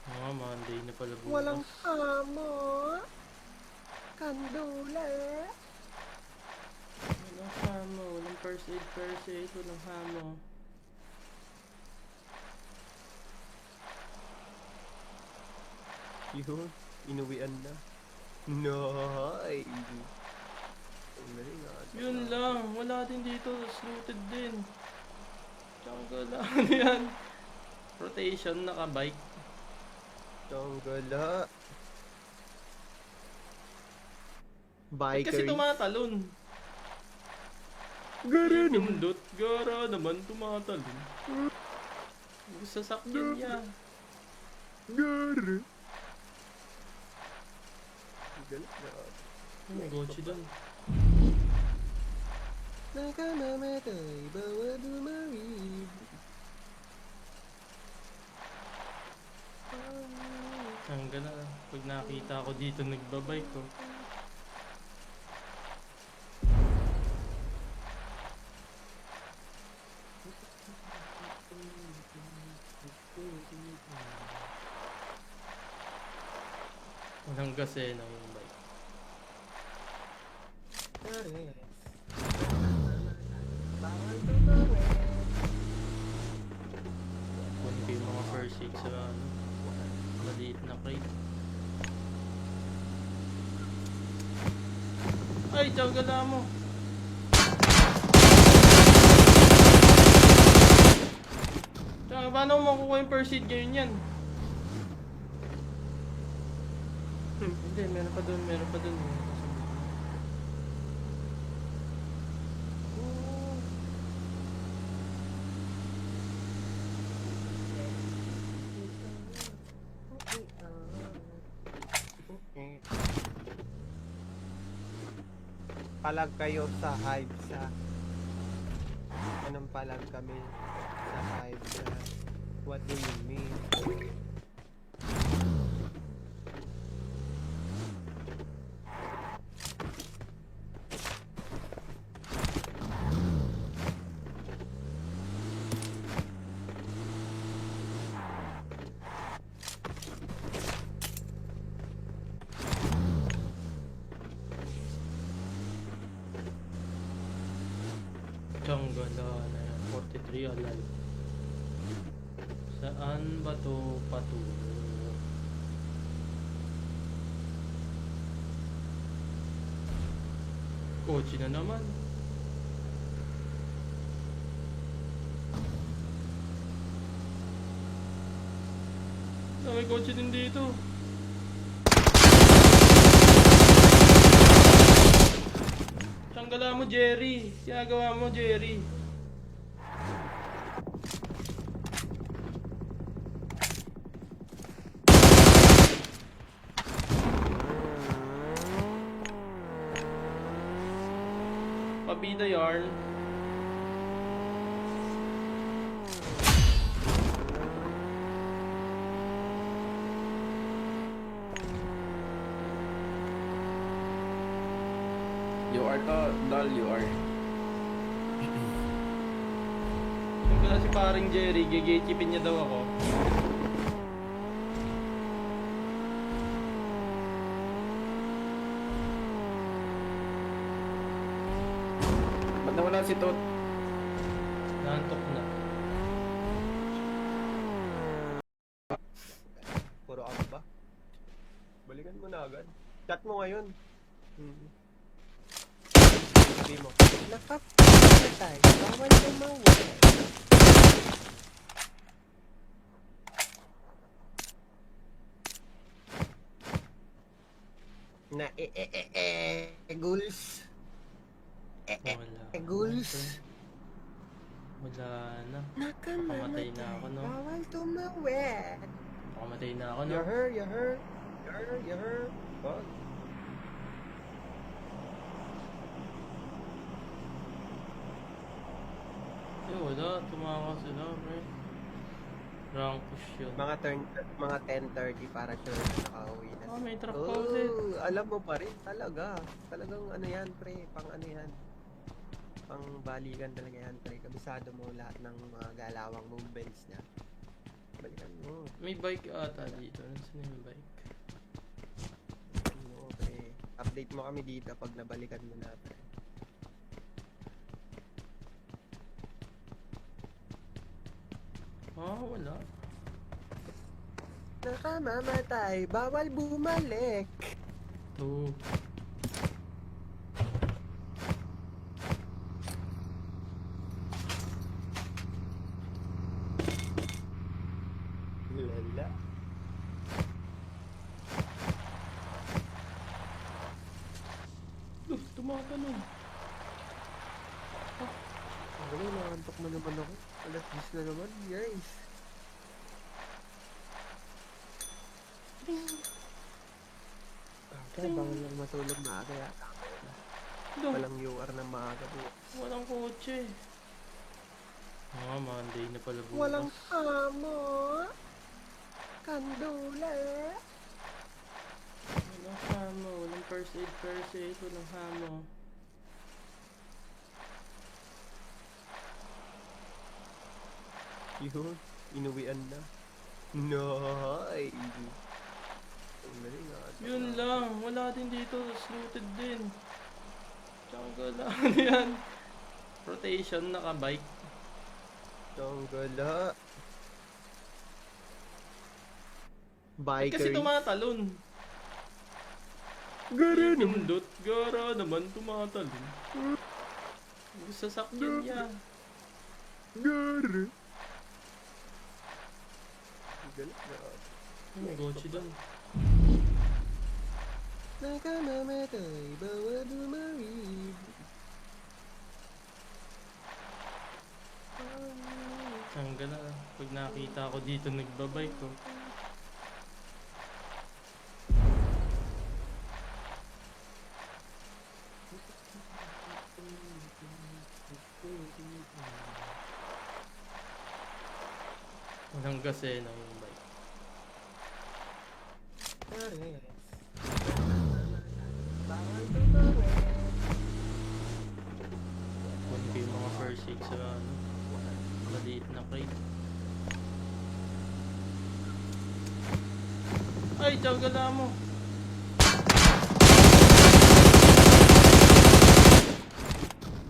Ah, Monday na pala bukas. Walang amo. Kandula. Walang hamo. Walang first aid. Walang hamo. Yun, inuwian na. Nice! Ang galing ah. Yun lang. Wala din dito. Looted din. Jungle lang. Ano yan? Rotation, naka-bike. Tanggala. Ba't kasi Biker. tumatalon? Gara naman. Pindot. Gara naman tumatalon. Sasakyan niya. Gara. Galit na. May gochi doon. Nakamamatay, bawal bumawid. Hanggang na. Pag nakita ko dito nagbabike ko. Walang gasena yung bike. Bawal tumawid. Kunin ko yung mga first aid sa ano. Maliit na crate. Ay, tiyagala mo. Tsaka, paano mo makukuha yung first aid ngayon yan? Hindi, meron pa dun. Palag kayo sa hive sa anong palag kami sa 5 na. What do you mean? Ang ganda na yan. 43 alive. Saan ba to patungo? Kotse na naman. May kotse din dito. Tanggala mo, Jerry. Ginagawa mo, Jerry. Pabida yarn. You are to, Dal, you are. Tanggala si paring Jerry. Gigechipin niya daw ako. Ba't nawala si Tot? Nantok na. Puro ano ba? Balikan mo na agad. Chat mo ngayon. Sabi mo. Nakamatay. Bawal bumalik. Na ghouls. Wala. Ghouls. Wala na. Nakamatay na ako, no? Bawal tumawid. Pakamatay na ako, no? You heard, you heard. You heard, you heard. Fuck. Eh, wala. Tumakas sila, pre. Rank push yun. Mga 10:30 para sure na nakauwi na. Ah, may truck pa ulit. Oh, alam mo pa rin talaga. Talagang ano yan, pre, pang ano yan. Pang balikan talaga yan, pre. Kabisado mo lahat ng mga galawang movements niya. Balikan mo. May bike ata dito. Nasaan yung bike? Balikan mo, pre. Update mo kami dito pag nabalikan mo na, pre. Ah, wala. Nakamamatay. Bawal bumalik. Oh. Lala. Tumatanong. Ang galing, nakantok mo naman ako. Alas 10 na naman, guys. Kaya bawal lang matulog maaga yata. Walang UR na maaga po. Walang kotse. Ah, Monday na pala bukas. Walang amo. Kandula. Walang hamo. Walang first aid. Walang hamo. Yun, inuwian na. Nice! Ang galing ah. Yun lang. Wala din dito. Looted din. Tiyangala. Ano yan? Rotation, naka-bike. Tanggala. Eh, Bikers. kasi tumatalon. Gara naman. Pindot. Gara naman tumatalon. Sasakyan niya. Gara. Ang galing na. May kotse doon. Nakamamatay, bawal bumalik. Tanggal na. Pag nakita ko dito nagbabike ko. Gasena yung bike. Pare. Bawal bumalik. Kunin ko yung mga first aid sa ano, maliit na crate. Ay, tiyagala mo.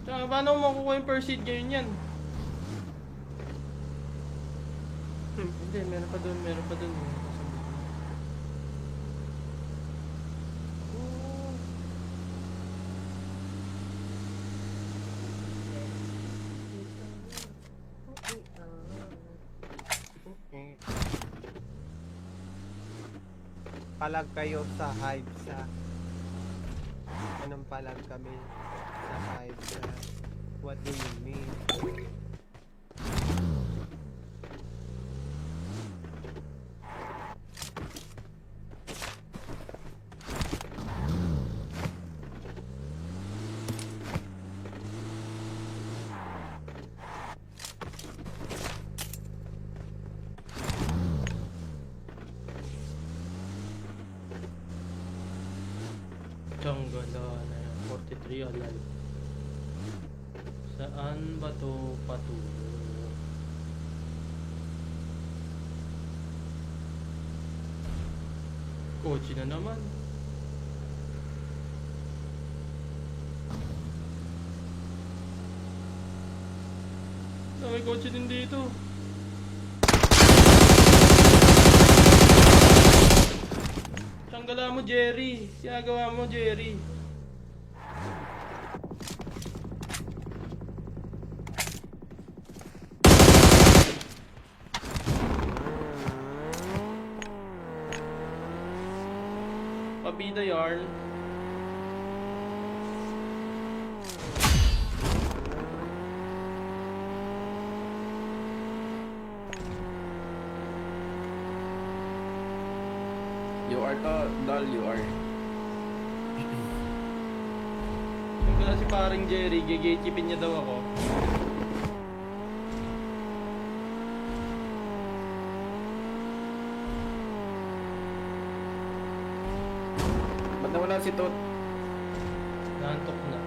Tsaka, paano mo makukuha yung first aid ngayon yan? Hindi, meron pa dun, meron pa dun. Meron pa sa buto. Palag kayo sa hive sa anong palag kami sa hive sa what do you mean? Tiyangala na yan, 43 alive. Saan ba to patungo? Kotse na naman. May kotse din dito. Tanggalan mo, Jerry. Sinagawa mo, Jerry. Pabida yarn. You are to, Dal, you are. Yung pala si paring Jerry, gigitipin niya daw ako. Ba't nawala si Tot? Nantok na.